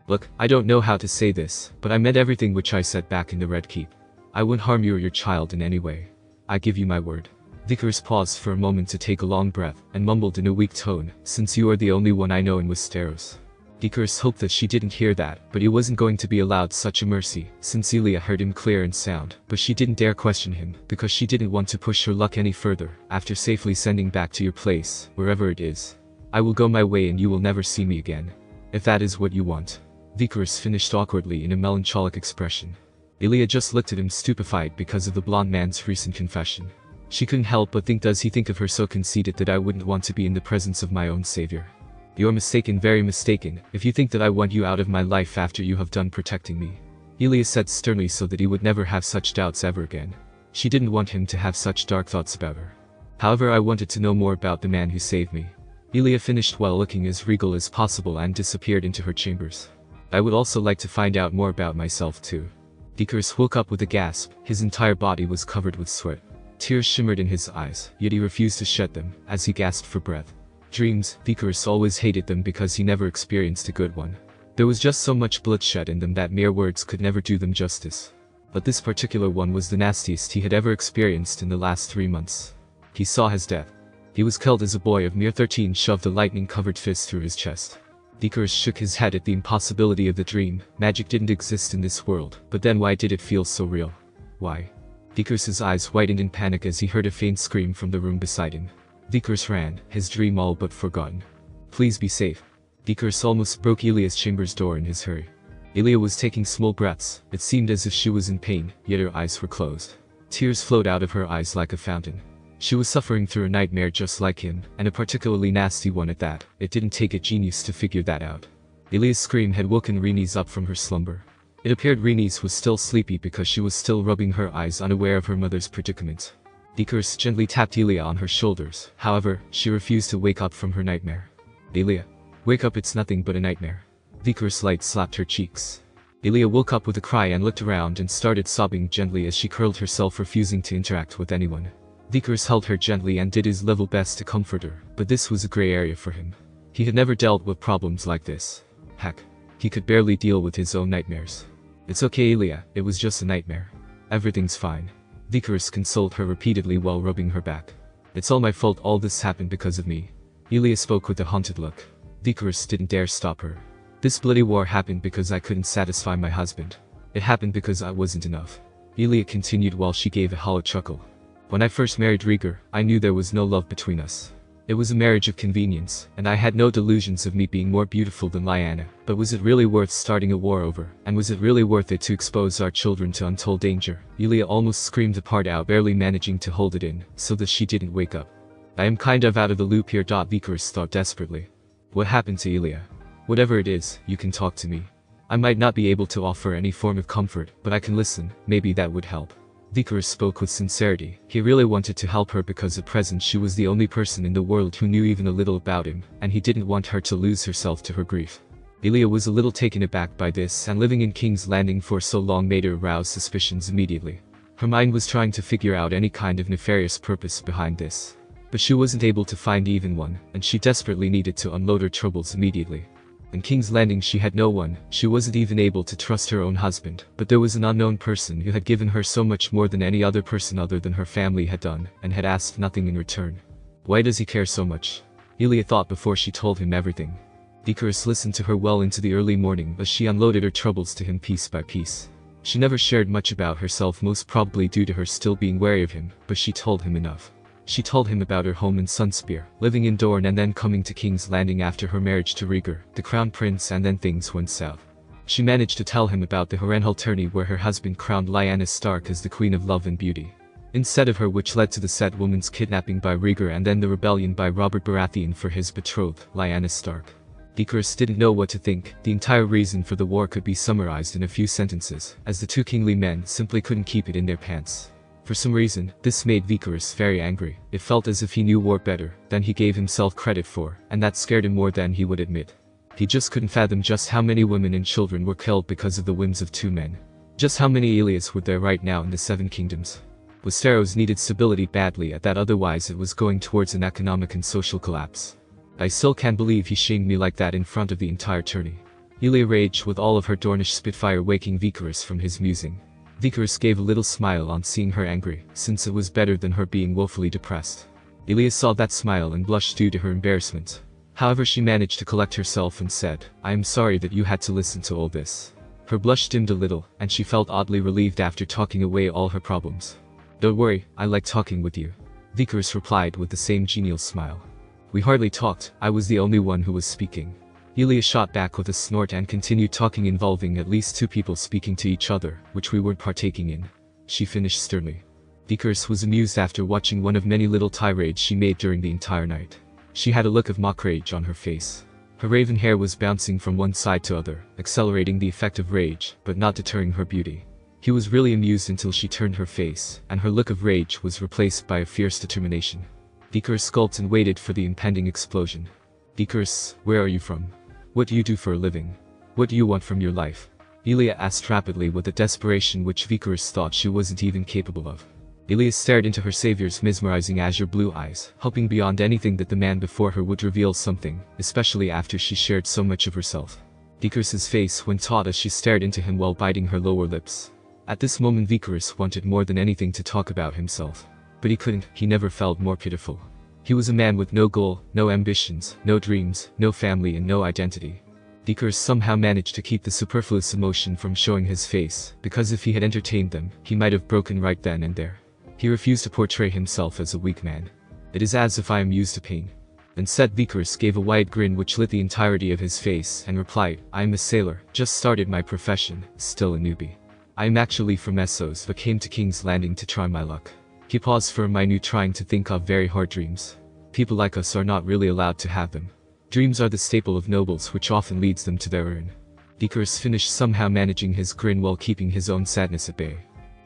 S1: Look, I don't know how to say this, but I meant everything which I said back in the Red Keep. I wouldn't harm you or your child in any way. I give you my word. Icarus paused for a moment to take a long breath, and mumbled in a weak tone, since you are the only one I know in Westeros. Icarus hoped that she didn't hear that, but he wasn't going to be allowed such a mercy, since Elia heard him clear and sound, but she didn't dare question him, because she didn't want to push her luck any further, after safely sending back to your place, wherever it is. I will go my way and you will never see me again. If that is what you want. Icarus finished awkwardly in a melancholic expression. Elia just looked at him stupefied because of the blonde man's recent confession. She couldn't help but think, does he think of her so conceited that I wouldn't want to be in the presence of my own savior? You're mistaken, very mistaken, if you think that I want you out of my life after you have done protecting me. Elia said sternly so that he would never have such doubts ever again. She didn't want him to have such dark thoughts about her. However, I wanted to know more about the man who saved me. Elia finished while looking as regal as possible and disappeared into her chambers. I would also like to find out more about myself too. Icarus woke up with a gasp. His entire body was covered with sweat. Tears shimmered in his eyes, yet he refused to shed them, as he gasped for breath. Dreams, Icarus always hated them because he never experienced a good one. There was just so much bloodshed in them that mere words could never do them justice. But this particular one was the nastiest he had ever experienced in the last 3 months. He saw his death. He was killed as a boy of mere 13 shoved a lightning-covered fist through his chest. Icarus shook his head at the impossibility of the dream. Magic didn't exist in this world, but then why did it feel so real? Why? Icarus's eyes widened in panic as he heard a faint scream from the room beside him. Icarus ran, his dream all but forgotten. Please be safe. Icarus almost broke Elia's chamber's door in his hurry. Elia was taking small breaths. It seemed as if she was in pain, yet her eyes were closed. Tears flowed out of her eyes like a fountain. She was suffering through a nightmare just like him, and a particularly nasty one at that. It didn't take a genius to figure that out. Elia's scream had woken Rhaenys up from her slumber. It appeared Rhaenys was still sleepy because she was still rubbing her eyes unaware of her mother's predicament. Icarus gently tapped Elia on her shoulders. However, she refused to wake up from her nightmare. Elia, wake up, it's nothing but a nightmare. Icarus light slapped her cheeks. Elia woke up with a cry and looked around and started sobbing gently as she curled herself, refusing to interact with anyone. Icarus held her gently and did his level best to comfort her, but this was a gray area for him. He had never dealt with problems like this. Heck, he could barely deal with his own nightmares. It's okay, Elia, it was just a nightmare. Everything's fine. Icarus consoled her repeatedly while rubbing her back. It's all my fault, all this happened because of me. Elia spoke with a haunted look. Icarus didn't dare stop her. This bloody war happened because I couldn't satisfy my husband. It happened because I wasn't enough. Elia continued while she gave a hollow chuckle. When I first married Rhaegar, I knew there was no love between us. It was a marriage of convenience, and I had no delusions of me being more beautiful than Lyanna. But was it really worth starting a war over? And was it really worth it to expose our children to untold danger? Elia almost screamed the part out, barely managing to hold it in, so that she didn't wake up. I am kind of out of the loop here. Icarus thought desperately. What happened to Elia? Whatever it is, you can talk to me. I might not be able to offer any form of comfort, but I can listen, maybe that would help. Icarus spoke with sincerity. He really wanted to help her because at present she was the only person in the world who knew even a little about him, and he didn't want her to lose herself to her grief. Elia was a little taken aback by this, and living in King's Landing for so long made her arouse suspicions immediately. Her mind was trying to figure out any kind of nefarious purpose behind this. But she wasn't able to find even one, and she desperately needed to unload her troubles immediately. In King's Landing she had no one, she wasn't even able to trust her own husband, but there was an unknown person who had given her so much more than any other person other than her family had done, and had asked nothing in return. Why does he care so much? Elia thought before she told him everything. Icarus listened to her well into the early morning as she unloaded her troubles to him piece by piece. She never shared much about herself, most probably due to her still being wary of him, but she told him enough. She told him about her home in Sunspear, living in Dorne and then coming to King's Landing after her marriage to Rhaegar, the crown prince, and then things went south. She managed to tell him about the Harrenhal tourney where her husband crowned Lyanna Stark as the Queen of Love and Beauty, instead of her, which led to the said woman's kidnapping by Rhaegar and then the rebellion by Robert Baratheon for his betrothed, Lyanna Stark. Icarus didn't know what to think. The entire reason for the war could be summarized in a few sentences, as the two kingly men simply couldn't keep it in their pants. For some reason, this made Icarus very angry. It felt as if he knew war better than he gave himself credit for, and that scared him more than he would admit. He just couldn't fathom just how many women and children were killed because of the whims of two men. Just how many Elias were there right now in the Seven Kingdoms? Westeros needed stability badly at that, otherwise it was going towards an economic and social collapse. I still can't believe he shamed me like that in front of the entire tourney. Elia raged with all of her Dornish spitfire, waking Icarus from his musing. Icarus gave a little smile on seeing her angry, since it was better than her being woefully depressed. Elia saw that smile and blushed due to her embarrassment. However, she managed to collect herself and said, I am sorry that you had to listen to all this. Her blush dimmed a little, and she felt oddly relieved after talking away all her problems. Don't worry, I like talking with you. Icarus replied with the same genial smile. We hardly talked, I was the only one who was speaking. Elia shot back with a snort and continued talking, involving at least two people speaking to each other, which we weren't partaking in. She finished sternly. Icarus was amused after watching one of many little tirades she made during the entire night. She had a look of mock rage on her face. Her raven hair was bouncing from one side to other, accelerating the effect of rage, but not deterring her beauty. He was really amused until she turned her face, and her look of rage was replaced by a fierce determination. Icarus gulped and waited for the impending explosion. Icarus, where are you from? What do you do for a living? What do you want from your life? Elia asked rapidly with a desperation which Icarus thought she wasn't even capable of. Elia stared into her savior's mesmerizing azure blue eyes, hoping beyond anything that the man before her would reveal something, especially after she shared so much of herself. Icarus's face went taut as she stared into him while biting her lower lips. At this moment Icarus wanted more than anything to talk about himself. But he couldn't. He never felt more pitiful. He was a man with no goal, no ambitions, no dreams, no family and no identity. Vickers somehow managed to keep the superfluous emotion from showing his face, because if he had entertained them, he might have broken right then and there. He refused to portray himself as a weak man. "It is as if I am used to pain." Instead, Vickers gave a wide grin which lit the entirety of his face and replied, "I am a sailor, just started my profession, still a newbie. I am actually from Essos but came to King's Landing to try my luck." He paused for a minute, trying to think of very hard dreams. People like us are not really allowed to have them. Dreams are the staple of nobles, which often leads them to their ruin. Vickers finished, somehow managing his grin while keeping his own sadness at bay.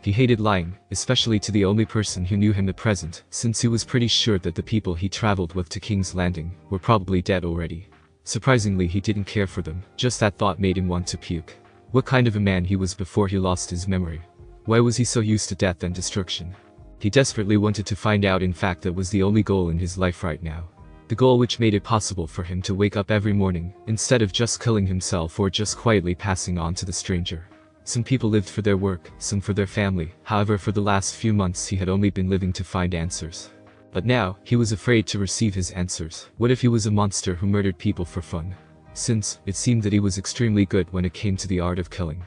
S1: He hated lying, especially to the only person who knew him at present, since he was pretty sure that the people he traveled with to King's Landing were probably dead already. Surprisingly, he didn't care for them, just that thought made him want to puke. What kind of a man he was before he lost his memory. Why was he so used to death and destruction? He desperately wanted to find out. In fact, that was the only goal in his life right now. The goal which made it possible for him to wake up every morning, instead of just killing himself or just quietly passing on to the stranger. Some people lived for their work, some for their family. However, for the last few months he had only been living to find answers. But now, he was afraid to receive his answers. What if he was a monster who murdered people for fun? Since it seemed that he was extremely good when it came to the art of killing.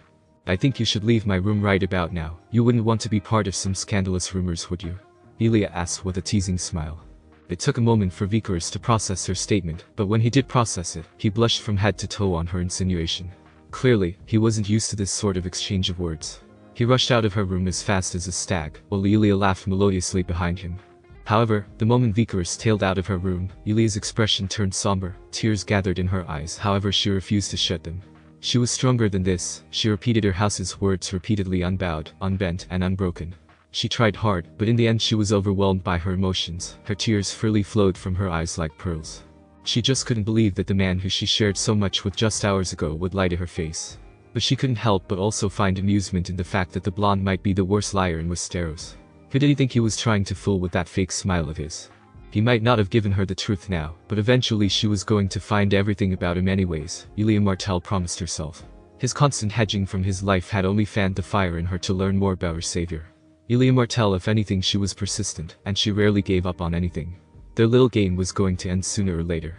S1: "I think you should leave my room right about now. You wouldn't want to be part of some scandalous rumors, would you?" Elia asked with a teasing smile. It took a moment for Vickers to process her statement, but when he did process it, he blushed from head to toe on her insinuation. Clearly, he wasn't used to this sort of exchange of words. He rushed out of her room as fast as a stag, while Elia laughed melodiously behind him. However, the moment Vickers tailed out of her room, Elia's expression turned somber, tears gathered in her eyes. However, she refused to shed them. She was stronger than this. She repeated her house's words repeatedly, unbowed, unbent, and unbroken. She tried hard, but in the end she was overwhelmed by her emotions. Her tears freely flowed from her eyes like pearls. She just couldn't believe that the man who she shared so much with just hours ago would lie to her face. But she couldn't help but also find amusement in the fact that the blonde might be the worst liar in Westeros. Who did he think he was trying to fool with that fake smile of his? He might not have given her the truth now, but eventually she was going to find everything about him anyways, Elia Martell promised herself. His constant hedging from his life had only fanned the fire in her to learn more about her savior. Elia Martell, if anything, she was persistent, and she rarely gave up on anything. Their little game was going to end sooner or later.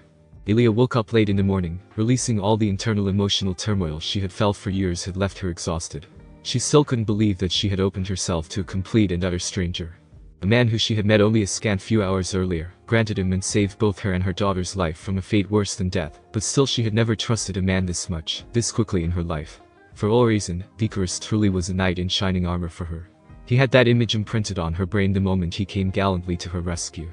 S1: Elia woke up late in the morning, releasing all the internal emotional turmoil she had felt for years had left her exhausted. She still couldn't believe that she had opened herself to a complete and utter stranger. A man who she had met only a scant few hours earlier, granted him and saved both her and her daughter's life from a fate worse than death, but still she had never trusted a man this much, this quickly in her life. For all reason, Vickers truly was a knight in shining armor for her. He had that image imprinted on her brain the moment he came gallantly to her rescue.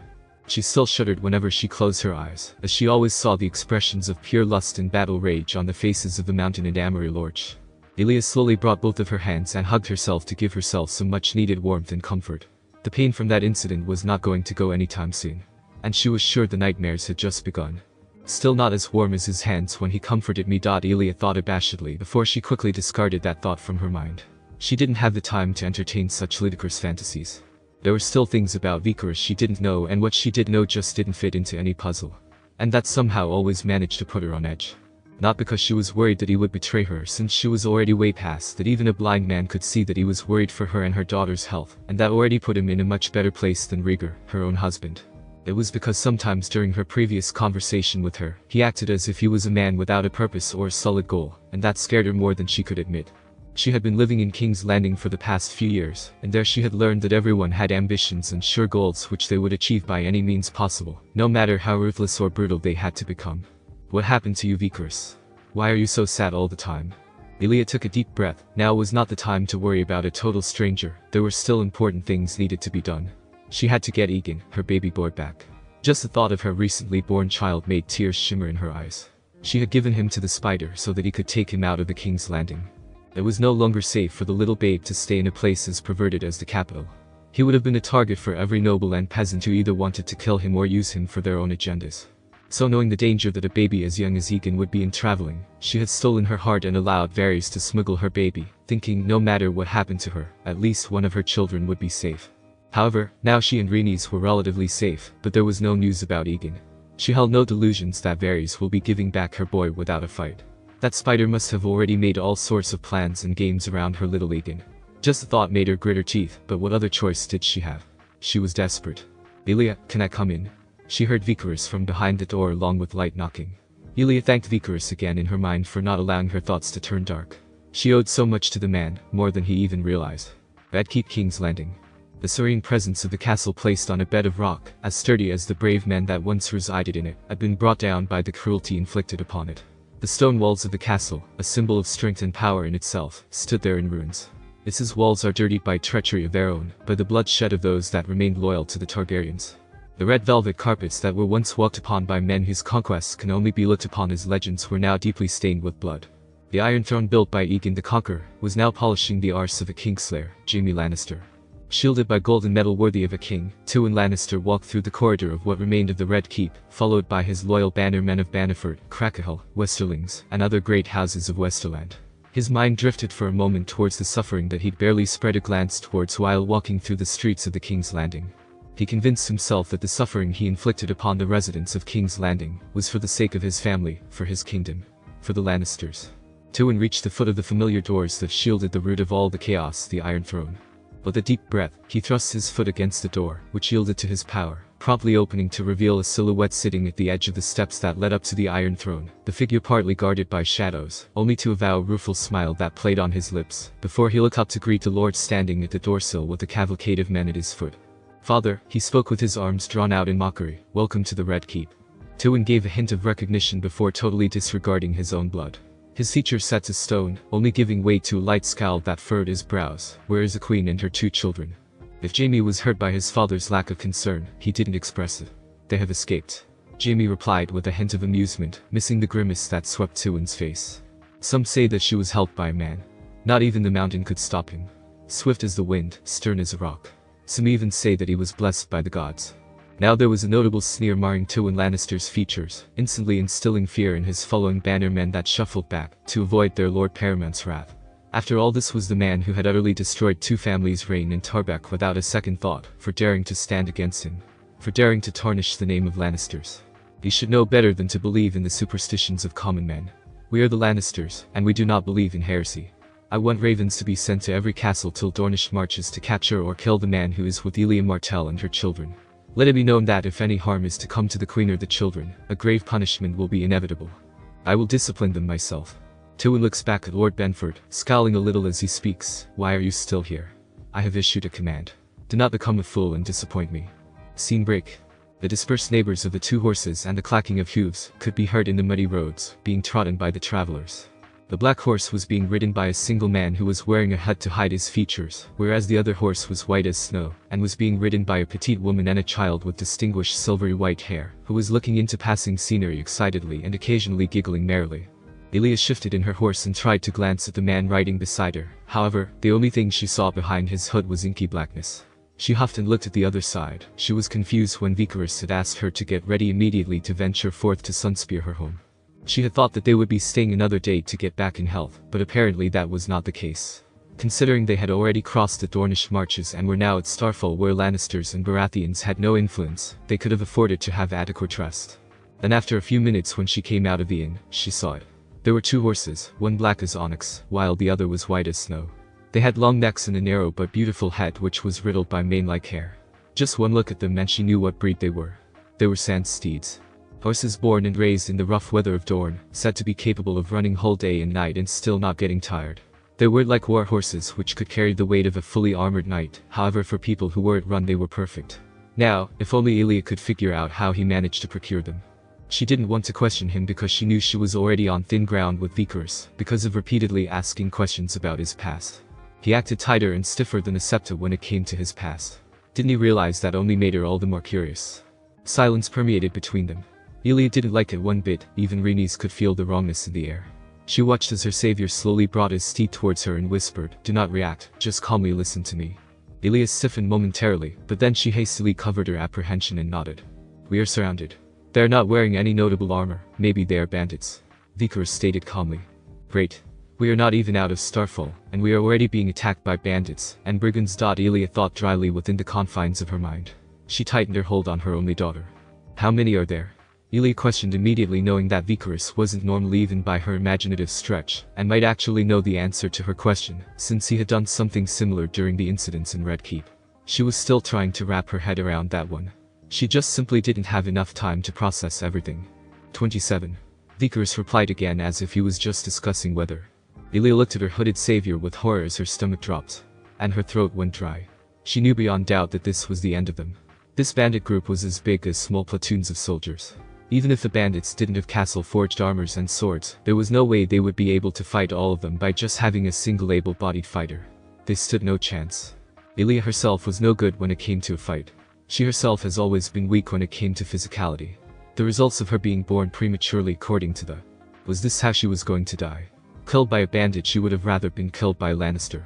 S1: She still shuddered whenever she closed her eyes, as she always saw the expressions of pure lust and battle rage on the faces of the Mountain and Amory Lorch. Elia slowly brought both of her hands and hugged herself to give herself some much-needed warmth and comfort. The pain from that incident was not going to go anytime soon. And she was sure the nightmares had just begun. "Still not as warm as his hands when he comforted me," Elia thought abashedly before she quickly discarded that thought from her mind. She didn't have the time to entertain such ludicrous fantasies. There were still things about Vickers she didn't know, and what she did know just didn't fit into any puzzle. And that somehow always managed to put her on edge. Not because she was worried that he would betray her, since she was already way past that. Even a blind man could see that he was worried for her and her daughter's health, and that already put him in a much better place than Rhaegar, her own husband. It was because sometimes during her previous conversation with her, he acted as if he was a man without a purpose or a solid goal, and that scared her more than she could admit. She had been living in King's Landing for the past few years, and there she had learned that everyone had ambitions and sure goals which they would achieve by any means possible, no matter how ruthless or brutal they had to become. "What happened to you, Vickers? Why are you so sad all the time?" Elia took a deep breath. Now was not the time to worry about a total stranger. There were still important things needed to be done. She had to get Egan, her baby boy, back. Just the thought of her recently born child made tears shimmer in her eyes. She had given him to the spider so that he could take him out of the King's Landing. It was no longer safe for the little babe to stay in a place as perverted as the capital. He would have been a target for every noble and peasant who either wanted to kill him or use him for their own agendas. So knowing the danger that a baby as young as Egan would be in traveling, she had stolen her heart and allowed Varys to smuggle her baby, thinking no matter what happened to her, at least one of her children would be safe. However, now she and Rhaenys were relatively safe, but there was no news about Egan. She held no delusions that Varys will be giving back her boy without a fight. That spider must have already made all sorts of plans and games around her little Egan. Just the thought made her grit her teeth, but what other choice did she have? She was desperate. "Elia, can I come in?" She heard Vicaris from behind the door along with light knocking. Elia thanked Vicaris again in her mind for not allowing her thoughts to turn dark. She owed so much to the man, more than he even realized. Red Keep King's Landing. The serene presence of the castle placed on a bed of rock, as sturdy as the brave men that once resided in it, had been brought down by the cruelty inflicted upon it. The stone walls of the castle, a symbol of strength and power in itself, stood there in ruins. Its walls are dirtied by treachery of their own, by the bloodshed of those that remained loyal to the Targaryens. The red velvet carpets that were once walked upon by men whose conquests can only be looked upon as legends were now deeply stained with blood. The Iron Throne built by Aegon the Conqueror was now polishing the arse of a Kingslayer, Jaime Lannister. Shielded by golden metal worthy of a king, Tywin Lannister walked through the corridor of what remained of the Red Keep, followed by his loyal bannermen of Bannerford, Crackahell, Westerlings, and other great houses of Westerland. His mind drifted for a moment towards the suffering that he'd barely spread a glance towards while walking through the streets of the King's Landing. He convinced himself that the suffering he inflicted upon the residents of King's Landing was for the sake of his family, for his kingdom, for the Lannisters. Tywin reached the foot of the familiar doors that shielded the root of all the chaos, the Iron Throne. With a deep breath, he thrust his foot against the door, which yielded to his power, promptly opening to reveal a silhouette sitting at the edge of the steps that led up to the Iron Throne, the figure partly guarded by shadows, only to avow a rueful smile that played on his lips, before he looked up to greet the Lord standing at the doorsill with a cavalcade of men at his foot. "Father," he spoke with his arms drawn out in mockery, "welcome to the Red Keep." Tywin gave a hint of recognition before totally disregarding his own blood. His features set to stone, only giving way to a light scowl that furrowed his brows. "Where is the queen and her 2 children?" If Jaime was hurt by his father's lack of concern, he didn't express it. "They have escaped," Jaime replied with a hint of amusement, missing the grimace that swept Tywin's face. "Some say that she was helped by a man. Not even the mountain could stop him. Swift as the wind, stern as a rock. Some even say that he was blessed by the gods." Now there was a notable sneer marring Tywin Lannister's features, instantly instilling fear in his following bannermen that shuffled back, to avoid their Lord Paramount's wrath. After all, this was the man who had utterly destroyed 2 families' reign in Tarbeck without a second thought, for daring to stand against him. For daring to tarnish the name of Lannisters. He should know better than to believe in the superstitions of common men. "We are the Lannisters, and we do not believe in heresy. I want ravens to be sent to every castle till Dornish marches to capture or kill the man who is with Elia Martell and her children. Let it be known that if any harm is to come to the queen or the children, a grave punishment will be inevitable. I will discipline them myself." Tywin looks back at Lord Benford, scowling a little as he speaks. "Why are you still here? I have issued a command. Do not become a fool and disappoint me." Scene break. The dispersed neighbors of the 2 horses and the clacking of hooves could be heard in the muddy roads, being trodden by the travelers. The black horse was being ridden by a single man who was wearing a hood to hide his features, whereas the other horse was white as snow, and was being ridden by a petite woman and a child with distinguished silvery white hair, who was looking into passing scenery excitedly and occasionally giggling merrily. Elia shifted in her horse and tried to glance at the man riding beside her. However, the only thing she saw behind his hood was inky blackness. She huffed and looked at the other side. She was confused when Vicaris had asked her to get ready immediately to venture forth to Sunspear, her home. She had thought that they would be staying another day to get back in health, but apparently that was not the case. Considering they had already crossed the Dornish marches and were now at Starfall, where Lannisters and Baratheons had no influence, they could have afforded to have adequate rest. Then after a few minutes, when she came out of the inn, she saw it. There were 2 horses, one black as onyx, while the other was white as snow. They had long necks and a narrow but beautiful head which was riddled by mane-like hair. Just one look at them and she knew what breed they were. They were sand steeds. Horses born and raised in the rough weather of Dorne, said to be capable of running whole day and night and still not getting tired. They were like war horses which could carry the weight of a fully armored knight. However, for people who were at run, they were perfect. Now, if only Elia could figure out how he managed to procure them. She didn't want to question him because she knew she was already on thin ground with Vicaris, because of repeatedly asking questions about his past. He acted tighter and stiffer than a septa when it came to his past. Didn't he realize that only made her all the more curious? Silence permeated between them. Elia didn't like it one bit. Even Rhaenys could feel the wrongness in the air. She watched as her savior slowly brought his steed towards her and whispered, "Do not react, just calmly listen to me." Elia stiffened momentarily, but then she hastily covered her apprehension and nodded. "We are surrounded. They are not wearing any notable armor. Maybe they are bandits," Vicaris stated calmly. "Great. We are not even out of Starfall, and we are already being attacked by bandits and brigands." Elia thought dryly within the confines of her mind. She tightened her hold on her only daughter. "How many are there?" Elia questioned immediately, knowing that Vicaris wasn't normally even by her imaginative stretch, and might actually know the answer to her question, since he had done something similar during the incidents in Red Keep. She was still trying to wrap her head around that one. She just simply didn't have enough time to process everything. 27. Vickers replied again as if he was just discussing weather. Elia looked at her hooded savior with horror as her stomach dropped, and her throat went dry. She knew beyond doubt that this was the end of them. This bandit group was as big as small platoons of soldiers. Even if the bandits didn't have castle-forged armors and swords, there was no way they would be able to fight all of them by just having a single able-bodied fighter. They stood no chance. Elia herself was no good when it came to a fight. She herself has always been weak when it came to physicality. The results of her being born prematurely according to the... Was this how she was going to die? Killed by a bandit, she would have rather been killed by a Lannister.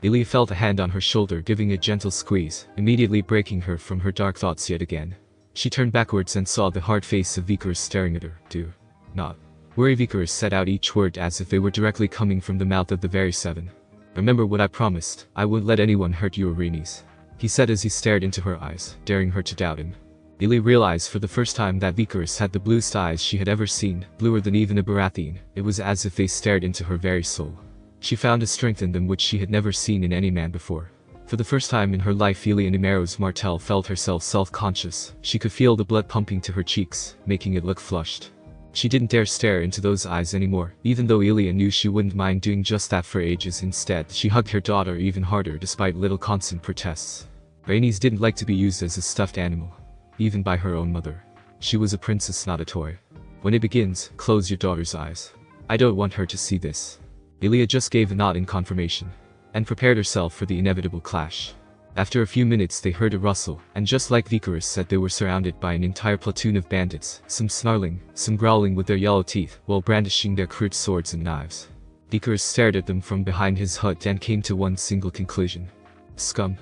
S1: Elia felt a hand on her shoulder giving a gentle squeeze, immediately breaking her from her dark thoughts yet again. She turned backwards and saw the hard face of Vickers staring at her. Do not worry. Vickers set out each word as if they were directly coming from the mouth of the very seven. Remember what I promised, I wouldn't let anyone hurt you, Arenes, he said as he stared into her eyes, daring her to doubt him. Elia realized for the first time that Vickers had the bluest eyes she had ever seen, bluer than even a Baratheon. It was as if they stared into her very soul. She found a strength in them which she had never seen in any man before. For the first time in her life, Elia Martell felt herself self-conscious. She could feel the blood pumping to her cheeks, making it look flushed. She didn't dare stare into those eyes anymore, even though Elia knew she wouldn't mind doing just that for ages. Instead, she hugged her daughter even harder despite little constant protests. Rhaenys didn't like to be used as a stuffed animal, even by her own mother. She was a princess, not a toy. When it begins, close your daughter's eyes. I don't want her to see this. Elia just gave a nod in confirmation, and prepared herself for the inevitable clash. After a few minutes they heard a rustle, and just like Vickers said, they were surrounded by an entire platoon of bandits, some snarling, some growling with their yellow teeth, while brandishing their crude swords and knives. Vickers stared at them from behind his hut and came to one single conclusion. Scum.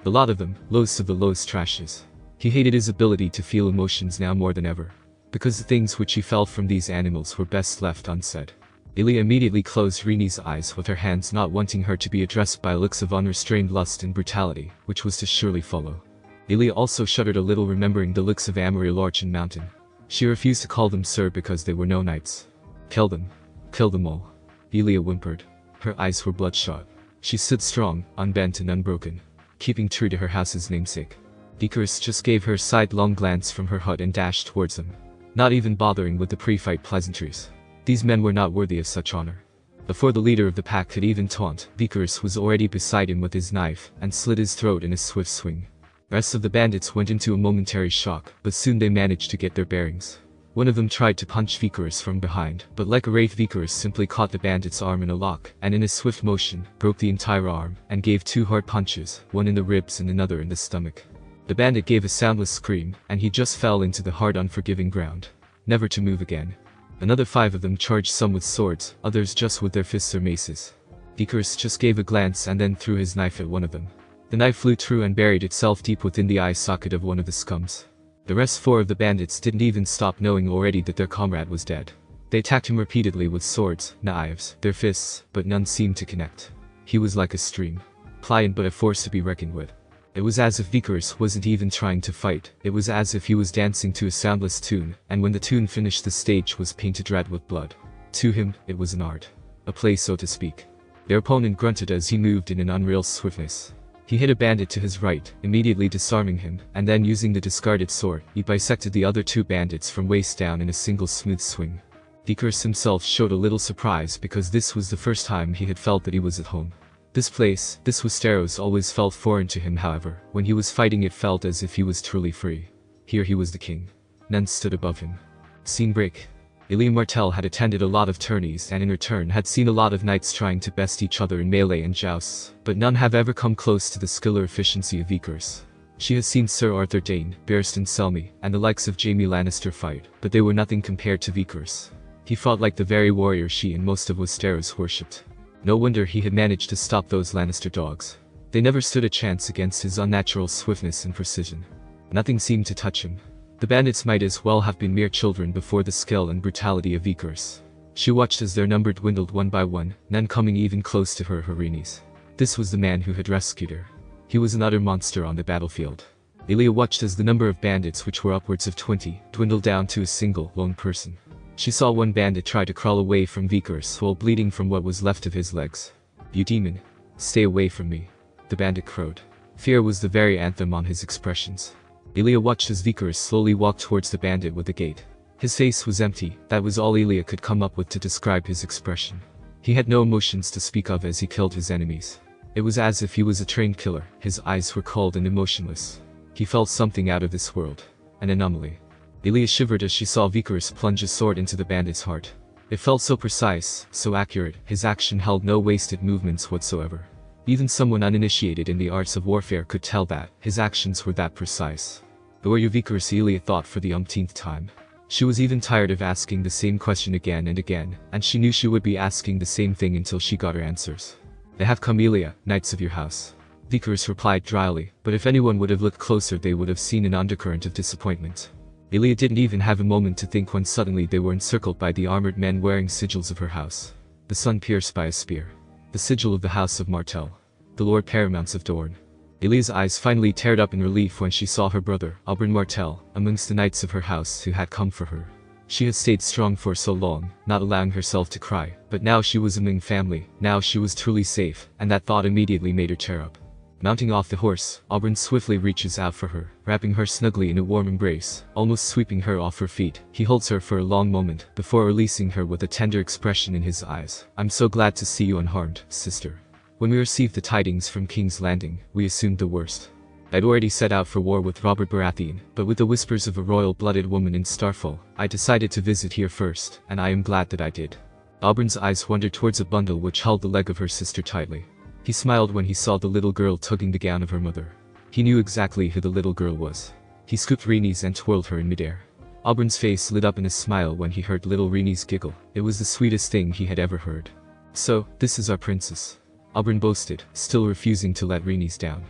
S1: The lot of them, lowest of the lowest trashes. He hated his ability to feel emotions now more than ever, because the things which he felt from these animals were best left unsaid. Elia immediately closed Rhaenys' eyes with her hands, not wanting her to be addressed by looks of unrestrained lust and brutality, which was to surely follow. Elia also shuddered a little, remembering the looks of Amaryl Larch and Mountain. She refused to call them sir because they were no knights. Kill them. Kill them all. Elia whimpered. Her eyes were bloodshot. She stood strong, unbent and unbroken, keeping true to her house's namesake. Vickers just gave her a sidelong glance from her hut and dashed towards them, not even bothering with the pre-fight pleasantries. These men were not worthy of such honor. Before the leader of the pack could even taunt, Vickers was already beside him with his knife, and slit his throat in a swift swing. The rest of the bandits went into a momentary shock, but soon they managed to get their bearings. One of them tried to punch Vickers from behind, but like a wraith, Vickers simply caught the bandit's arm in a lock, and in a swift motion, broke the entire arm, and gave two hard punches, one in the ribs and another in the stomach. The bandit gave a soundless scream, and he just fell into the hard, unforgiving ground, never to move again. Another 5 of them charged, some with swords, others just with their fists or maces. Vickers just gave a glance and then threw his knife at one of them. The knife flew through and buried itself deep within the eye socket of one of the scums. The rest 4 of the bandits didn't even stop, knowing already that their comrade was dead. They attacked him repeatedly with swords, knives, their fists, but none seemed to connect. He was like a stream, pliant but a force to be reckoned with. It was as if Vickers wasn't even trying to fight. It was as if he was dancing to a soundless tune, and when the tune finished, the stage was painted red with blood. To him, it was an art. A play, so to speak. Their opponent grunted as he moved in an unreal swiftness. He hit a bandit to his right, immediately disarming him, and then using the discarded sword, he bisected the other 2 bandits from waist down in a single smooth swing. Vickers himself showed a little surprise because this was the first time he had felt that he was at home. This place, this Westeros, always felt foreign to him. However, when he was fighting, it felt as if he was truly free. Here he was the king. None stood above him. Scene break. Elia Martell had attended a lot of tourneys and in her turn had seen a lot of knights trying to best each other in melee and jousts, but none have ever come close to the skill or efficiency of Vickers. She has seen Sir Arthur Dayne, Barristan Selmy, and the likes of Jaime Lannister fight, but they were nothing compared to Vickers. He fought like the very warrior she and most of Westeros worshipped. No wonder he had managed to stop those Lannister dogs. They never stood a chance against his unnatural swiftness and precision. Nothing seemed to touch him. The bandits might as well have been mere children before the skill and brutality of Vickers. She watched as their number dwindled one by one, none coming even close to her Rhaenys. This was the man who had rescued her. He was an utter monster on the battlefield. Elia watched as the number of bandits, which were upwards of 20, dwindled down to a single, lone person. She saw one bandit try to crawl away from Vickers while bleeding from what was left of his legs. "You demon! Stay away from me," the bandit crowed. Fear was the very anthem on his expressions. Elia watched as Vickers slowly walked towards the bandit with the gate. His face was empty, that was all Elia could come up with to describe his expression. He had no emotions to speak of as he killed his enemies. It was as if he was a trained killer, his eyes were cold and emotionless. He felt something out of this world. An anomaly. Elia shivered as she saw Vickers plunge a sword into the bandit's heart. It felt so precise, so accurate, his action held no wasted movements whatsoever. Even someone uninitiated in the arts of warfare could tell that, his actions were that precise. "Who are you, Vickers?" Elia thought for the umpteenth time. She was even tired of asking the same question again and again, and she knew she would be asking the same thing until she got her answers. "They have come, Elia, knights of your house." Vickers replied dryly, but if anyone would have looked closer they would have seen an undercurrent of disappointment. Elia didn't even have a moment to think when suddenly they were encircled by the armored men wearing sigils of her house. The sun pierced by a spear. The sigil of the House of Martell. The Lord Paramounts of Dorne. Elia's eyes finally teared up in relief when she saw her brother, Oberyn Martell, amongst the knights of her house who had come for her. She had stayed strong for so long, not allowing herself to cry, but now she was among family, now she was truly safe, and that thought immediately made her tear up. Mounting off the horse, Oberyn swiftly reaches out for her, wrapping her snugly in a warm embrace, almost sweeping her off her feet. He holds her for a long moment, before releasing her with a tender expression in his eyes. "I'm so glad to see you unharmed, sister. When we received the tidings from King's Landing, we assumed the worst. I'd already set out for war with Robert Baratheon, but with the whispers of a royal-blooded woman in Starfall, I decided to visit here first, and I am glad that I did." Oberyn's eyes wandered towards a bundle which held the leg of her sister tightly. He smiled when he saw the little girl tugging the gown of her mother. He knew exactly who the little girl was. He scooped Rhaenys and twirled her in midair. Oberyn's face lit up in a smile when he heard little Rhaenys giggle. It was the sweetest thing he had ever heard. "So, this is our princess," Oberyn boasted, still refusing to let Rhaenys down.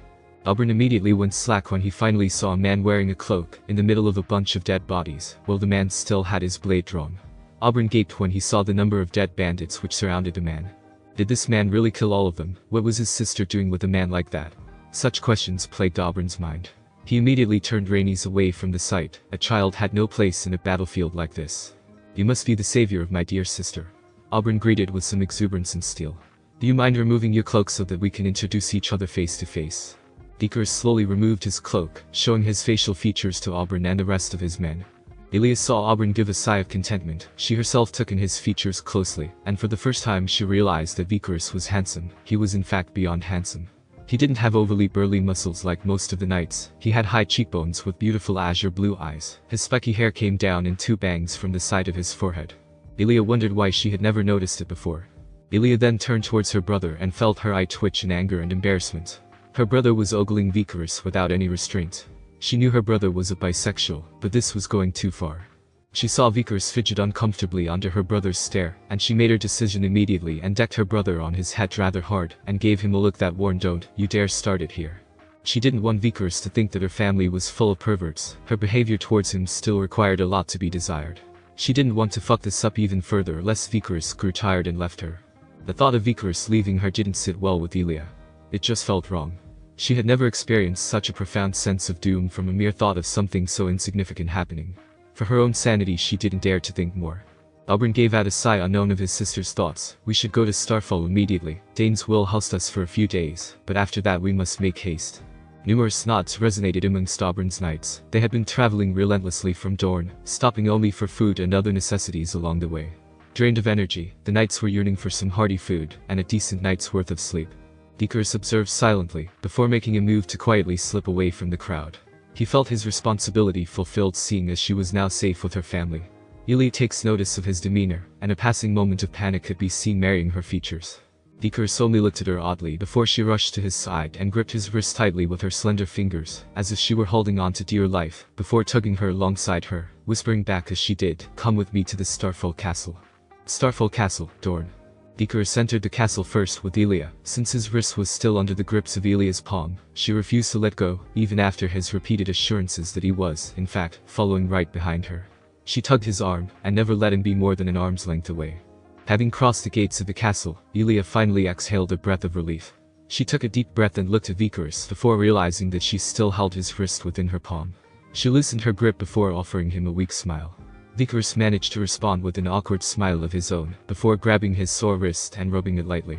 S1: Oberyn immediately went slack when he finally saw a man wearing a cloak, in the middle of a bunch of dead bodies, while the man still had his blade drawn. Oberyn gaped when he saw the number of dead bandits which surrounded the man. Did this man really kill all of them? What was his sister doing with a man like that? Such questions plagued Oberyn's mind. He immediately turned Rhaenys away from the sight. A child had no place in a battlefield like this. "You must be the savior of my dear sister," Oberyn greeted with some exuberance and steel. "Do you mind removing your cloak so that we can introduce each other face to face?" Vickers slowly removed his cloak, showing his facial features to Oberyn and the rest of his men. Elia saw Oberyn give a sigh of contentment. She herself took in his features closely, and for the first time she realized that Vickers was handsome. He was in fact beyond handsome. He didn't have overly burly muscles like most of the knights. He had high cheekbones with beautiful azure blue eyes. His spiky hair came down in two bangs from the side of his forehead. Elia wondered why she had never noticed it before. Elia then turned towards her brother and felt her eye twitch in anger and embarrassment. Her brother was ogling Vickers without any restraint. She knew her brother was a bisexual, but this was going too far. She saw Vickers fidget uncomfortably under her brother's stare, and she made her decision immediately and decked her brother on his head rather hard, and gave him a look that warned, "Don't you dare start it here." She didn't want Vickers to think that her family was full of perverts. Her behavior towards him still required a lot to be desired. She didn't want to fuck this up even further lest Vickers grew tired and left her. The thought of Vickers leaving her didn't sit well with Elia. It just felt wrong. She had never experienced such a profound sense of doom from a mere thought of something so insignificant happening. For her own sanity she didn't dare to think more. Oberyn gave out a sigh unknown of his sister's thoughts. "We should go to Starfall immediately. Danes will host us for a few days, but after that we must make haste." Numerous nods resonated amongst Oberyn's knights. They had been traveling relentlessly from Dorne, stopping only for food and other necessities along the way. Drained of energy, the knights were yearning for some hearty food and a decent night's worth of sleep. Vickers observed silently, before making a move to quietly slip away from the crowd. He felt his responsibility fulfilled seeing as she was now safe with her family. Elia takes notice of his demeanor, and a passing moment of panic could be seen marring her features. Vickers only looked at her oddly before she rushed to his side and gripped his wrist tightly with her slender fingers, as if she were holding on to dear life, before tugging her alongside her, whispering back as she did, "Come with me to the Starfall Castle." Starfall Castle, Dorne. Vickers entered the castle first with Elia. Since his wrist was still under the grips of Elia's palm, she refused to let go, even after his repeated assurances that he was, in fact, following right behind her. She tugged his arm, and never let him be more than an arm's length away. Having crossed the gates of the castle, Elia finally exhaled a breath of relief. She took a deep breath and looked at Vickers before realizing that she still held his wrist within her palm. She loosened her grip before offering him a weak smile. Vickers managed to respond with an awkward smile of his own, before grabbing his sore wrist and rubbing it lightly.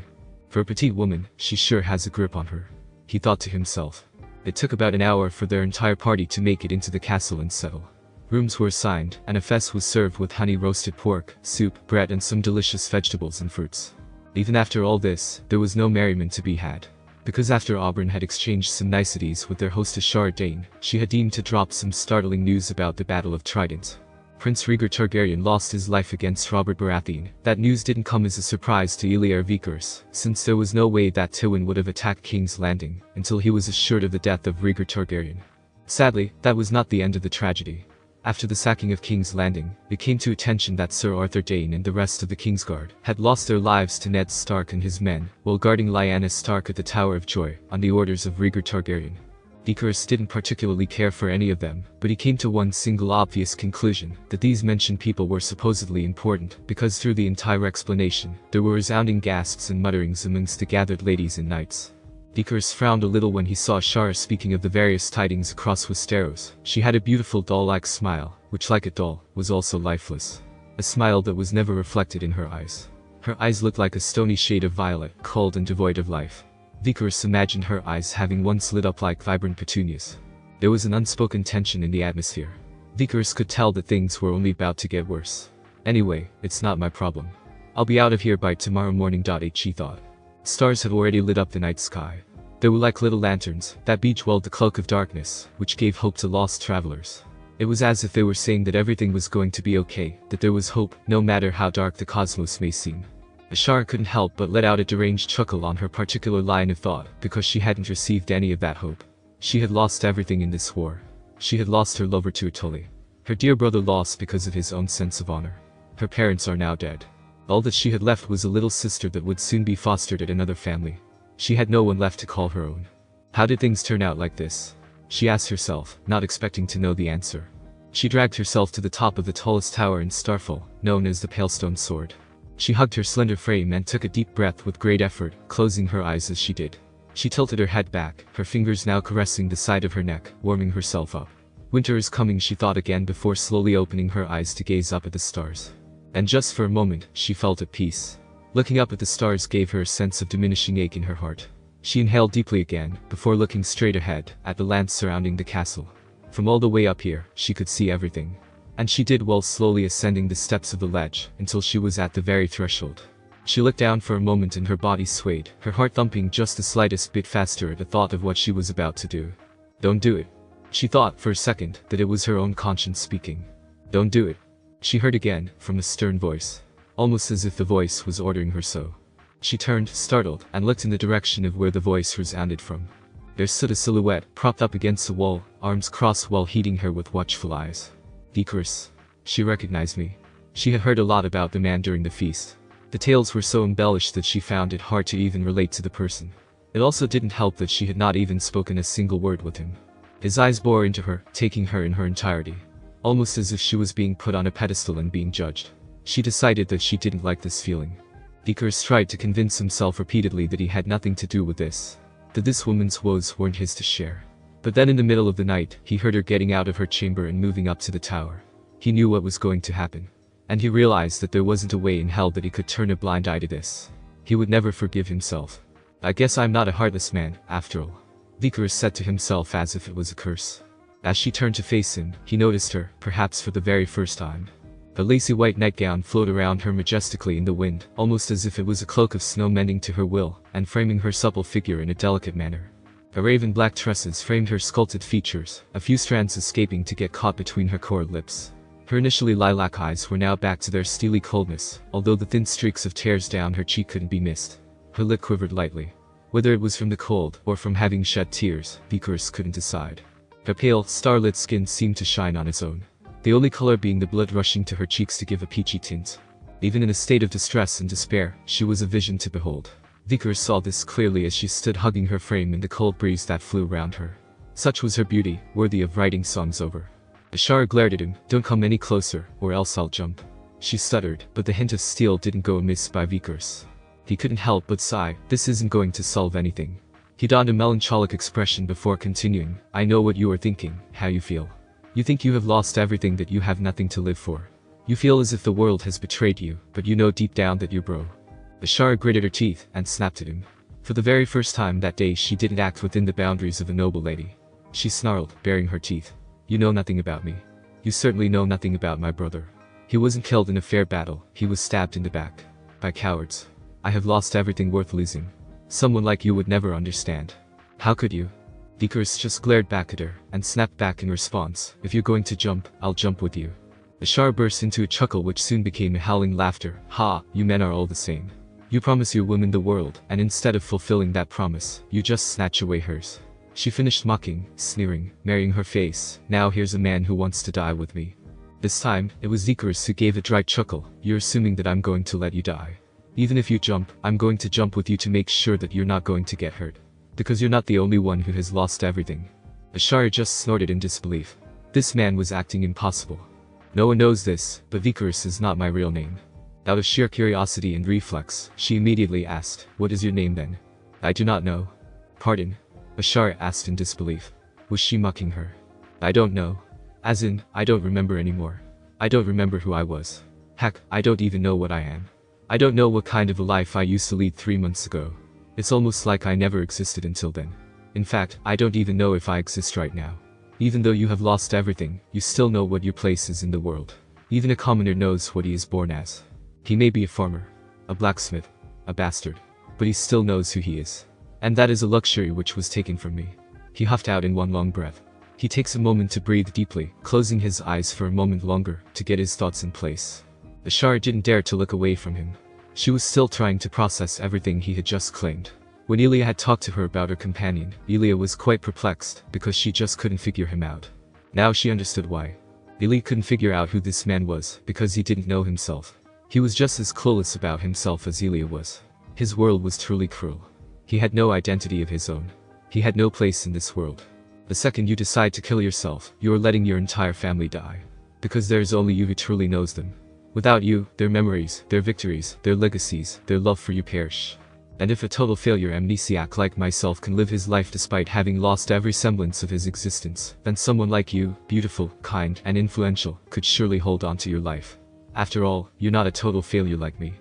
S1: For a petite woman, she sure has a grip on her, he thought to himself. It took about an hour for their entire party to make it into the castle and settle. Rooms were assigned, and a fest was served with honey roasted pork, soup, bread and some delicious vegetables and fruits. Even after all this, there was no merriment to be had. Because after Auburn had exchanged some niceties with their hostess Shardane, she had deemed to drop some startling news about the Battle of Trident. Prince Rhaegar Targaryen lost his life against Robert Baratheon. That news didn't come as a surprise to Elia Vickers, since there was no way that Tywin would have attacked King's Landing until he was assured of the death of Rhaegar Targaryen. Sadly, that was not the end of the tragedy. After the sacking of King's Landing, it came to attention that Sir Arthur Dayne and the rest of the Kingsguard had lost their lives to Ned Stark and his men while guarding Lyanna Stark at the Tower of Joy on the orders of Rhaegar Targaryen. Vickers didn't particularly care for any of them, but he came to one single obvious conclusion, that these mentioned people were supposedly important, because through the entire explanation, there were resounding gasps and mutterings amongst the gathered ladies and knights. Vickers frowned a little when he saw Shara speaking of the various tidings across Westeros. She had a beautiful doll-like smile, which like a doll, was also lifeless. A smile that was never reflected in her eyes. Her eyes looked like a stony shade of violet, cold and devoid of life. Vickers imagined her eyes having once lit up like vibrant petunias. There was an unspoken tension in the atmosphere. Vickers could tell that things were only about to get worse. Anyway, it's not my problem. I'll be out of here by tomorrow morning. She thought. Stars had already lit up the night sky. They were like little lanterns that bejeweled the cloak of darkness, which gave hope to lost travelers. It was as if they were saying that everything was going to be okay, that there was hope, no matter how dark the cosmos may seem. Ashara couldn't help but let out a deranged chuckle on her particular line of thought, because she hadn't received any of that hope. She had lost everything in this war. She had lost her lover to Tully. Her dear brother lost because of his own sense of honor. Her parents are now dead. All that she had left was a little sister that would soon be fostered at another family. She had no one left to call her own. How did things turn out like this? She asked herself, not expecting to know the answer. She dragged herself to the top of the tallest tower in Starfall, known as the Palestone Sword. She hugged her slender frame and took a deep breath with great effort, closing her eyes as she did. She tilted her head back, her fingers now caressing the side of her neck, warming herself up. Winter is coming, she thought again before slowly opening her eyes to gaze up at the stars. And just for a moment, she felt at peace. Looking up at the stars gave her a sense of diminishing ache in her heart. She inhaled deeply again, before looking straight ahead, at the lands surrounding the castle. From all the way up here, she could see everything. And she did while slowly ascending the steps of the ledge, until she was at the very threshold. She looked down for a moment and her body swayed, her heart thumping just the slightest bit faster at the thought of what she was about to do. Don't do it. She thought for a second that it was her own conscience speaking. Don't do it. She heard again, from a stern voice. Almost as if the voice was ordering her so. She turned, startled, and looked in the direction of where the voice resounded from. There stood a silhouette, propped up against the wall, arms crossed while heeding her with watchful eyes. Vickers. She recognized me. She had heard a lot about the man during the feast. The tales were so embellished that she found it hard to even relate to the person. It also didn't help that she had not even spoken a single word with him. His eyes bore into her, taking her in her entirety. Almost as if she was being put on a pedestal and being judged. She decided that she didn't like this feeling. Vickers tried to convince himself repeatedly that he had nothing to do with this. That this woman's woes weren't his to share. But then in the middle of the night, he heard her getting out of her chamber and moving up to the tower. He knew what was going to happen. And he realized that there wasn't a way in hell that he could turn a blind eye to this. He would never forgive himself. I guess I'm not a heartless man, after all. Vickers said to himself as if it was a curse. As she turned to face him, he noticed her, perhaps for the very first time. A lacy white nightgown flowed around her majestically in the wind, almost as if it was a cloak of snow mending to her will, and framing her supple figure in a delicate manner. Her raven black tresses framed her sculpted features, a few strands escaping to get caught between her cored lips. Her initially lilac eyes were now back to their steely coldness, although the thin streaks of tears down her cheek couldn't be missed. Her lip quivered lightly. Whether it was from the cold, or from having shed tears, Vickers couldn't decide. Her pale, starlit skin seemed to shine on its own. The only color being the blood rushing to her cheeks to give a peachy tint. Even in a state of distress and despair, she was a vision to behold. Vickers saw this clearly as she stood hugging her frame in the cold breeze that flew around her. Such was her beauty, worthy of writing songs over. Ashara glared at him. Don't come any closer, or else I'll jump. She stuttered, but the hint of steel didn't go amiss by Vickers. He couldn't help but sigh. This isn't going to solve anything. He donned a melancholic expression before continuing. I know what you are thinking, how you feel. You think you have lost everything, that you have nothing to live for. You feel as if the world has betrayed you, but you know deep down that you're broke. Ashara gritted her teeth and snapped at him. For the very first time that day she didn't act within the boundaries of a noble lady. She snarled, baring her teeth. You know nothing about me. You certainly know nothing about my brother. He wasn't killed in a fair battle, he was stabbed in the back. By cowards. I have lost everything worth losing. Someone like you would never understand. How could you? Vickers just glared back at her, and snapped back in response, if you're going to jump, I'll jump with you. Ashara burst into a chuckle which soon became a howling laughter. Ha, you men are all the same. You promise your woman the world, and instead of fulfilling that promise, you just snatch away hers. She finished mocking, sneering, marrying her face. Now here's a man who wants to die with me. This time, it was Vickers who gave a dry chuckle. You're assuming that I'm going to let you die. Even if you jump, I'm going to jump with you to make sure that you're not going to get hurt. Because you're not the only one who has lost everything. Ashara just snorted in disbelief. This man was acting impossible. No one knows this, but Vickers is not my real name. Out of sheer curiosity and reflex, she immediately asked, what is your name then? I do not know. Pardon? Ashara asked in disbelief. Was she mocking her? I don't know. As in, I don't remember anymore. I don't remember who I was. Heck, I don't even know what I am. I don't know what kind of a life I used to lead 3 months ago. It's almost like I never existed until then. In fact, I don't even know if I exist right now. Even though you have lost everything, you still know what your place is in the world. Even a commoner knows what he is born as. He may be a farmer, a blacksmith, a bastard, but he still knows who he is. And that is a luxury which was taken from me. He huffed out in one long breath. He takes a moment to breathe deeply, closing his eyes for a moment longer, to get his thoughts in place. Ashara didn't dare to look away from him. She was still trying to process everything he had just claimed. When Elia had talked to her about her companion, Elia was quite perplexed, because she just couldn't figure him out. Now she understood why. Elia couldn't figure out who this man was, because he didn't know himself. He was just as clueless about himself as Elia was. His world was truly cruel. He had no identity of his own. He had no place in this world. The second you decide to kill yourself, you are letting your entire family die. Because there is only you who truly knows them. Without you, their memories, their victories, their legacies, their love for you perish. And if a total failure amnesiac like myself can live his life despite having lost every semblance of his existence, then someone like you, beautiful, kind, and influential, could surely hold on to your life. After all, you're not a total failure like me.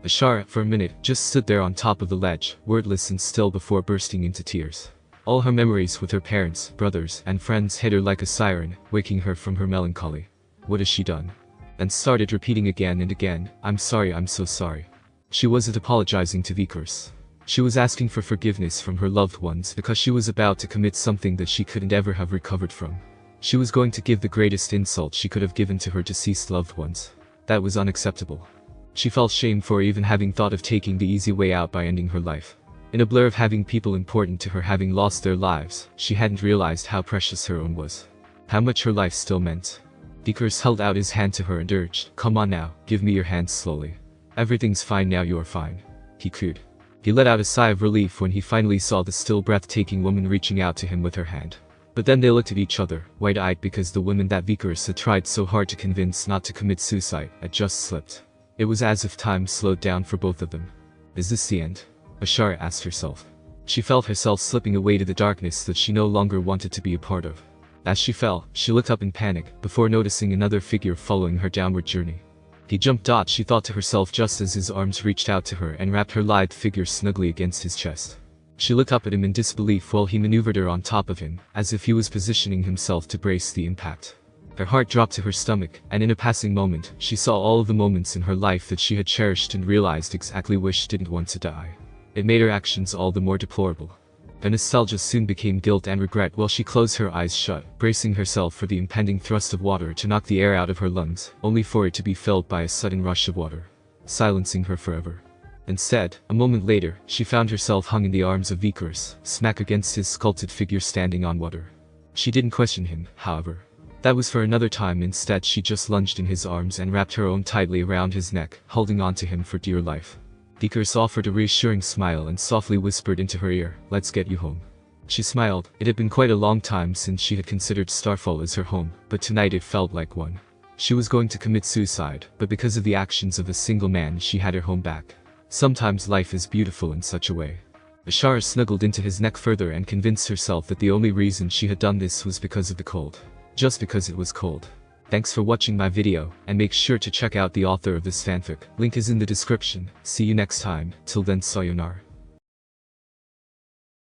S1: Ashara, for a minute, just stood there on top of the ledge, wordless and still before bursting into tears. All her memories with her parents, brothers, and friends hit her like a siren, waking her from her melancholy. What has she done? And started repeating again and again, I'm sorry, I'm so sorry. She wasn't apologizing to Vickers. She was asking for forgiveness from her loved ones because she was about to commit something that she couldn't ever have recovered from. She was going to give the greatest insult she could have given to her deceased loved ones. That was unacceptable. She felt shame for even having thought of taking the easy way out by ending her life. In a blur of having people important to her having lost their lives, she hadn't realized how precious her own was. How much her life still meant. Vickers held out his hand to her and urged, come on now, give me your hand slowly. Everything's fine now, you're fine. He cooed. He let out a sigh of relief when he finally saw the still breathtaking woman reaching out to him with her hand. But then they looked at each other, wide-eyed because the woman that Vickers had tried so hard to convince not to commit suicide had just slipped. It was as if time slowed down for both of them. Is this the end? Ashara asked herself. She felt herself slipping away to the darkness that she no longer wanted to be a part of. As she fell, she looked up in panic, before noticing another figure following her downward journey. He jumped, she thought to herself just as his arms reached out to her and wrapped her lithe figure snugly against his chest. She looked up at him in disbelief while he maneuvered her on top of him, as if he was positioning himself to brace the impact. Her heart dropped to her stomach, and in a passing moment, she saw all of the moments in her life that she had cherished and realized exactly why she didn't want to die. It made her actions all the more deplorable. The nostalgia soon became guilt and regret while she closed her eyes shut, bracing herself for the impending thrust of water to knock the air out of her lungs, only for it to be filled by a sudden rush of water, silencing her forever. Instead, a moment later, she found herself hung in the arms of Vickers, smack against his sculpted figure standing on water. She didn't question him, however. That was for another time. Instead, she just lunged in his arms and wrapped her own tightly around his neck, holding on to him for dear life. Vickers offered a reassuring smile and softly whispered into her ear, let's get you home. She smiled. It had been quite a long time since she had considered Starfall as her home, but tonight it felt like one. She was going to commit suicide, but because of the actions of a single man she had her home back. Sometimes life is beautiful in such a way. Ashara snuggled into his neck further and convinced herself that the only reason she had done this was because of the cold. Just because it was cold. Thanks for watching my video, and make sure to check out the author of this fanfic. Link is in the description. See you next time. Till then, sayonara.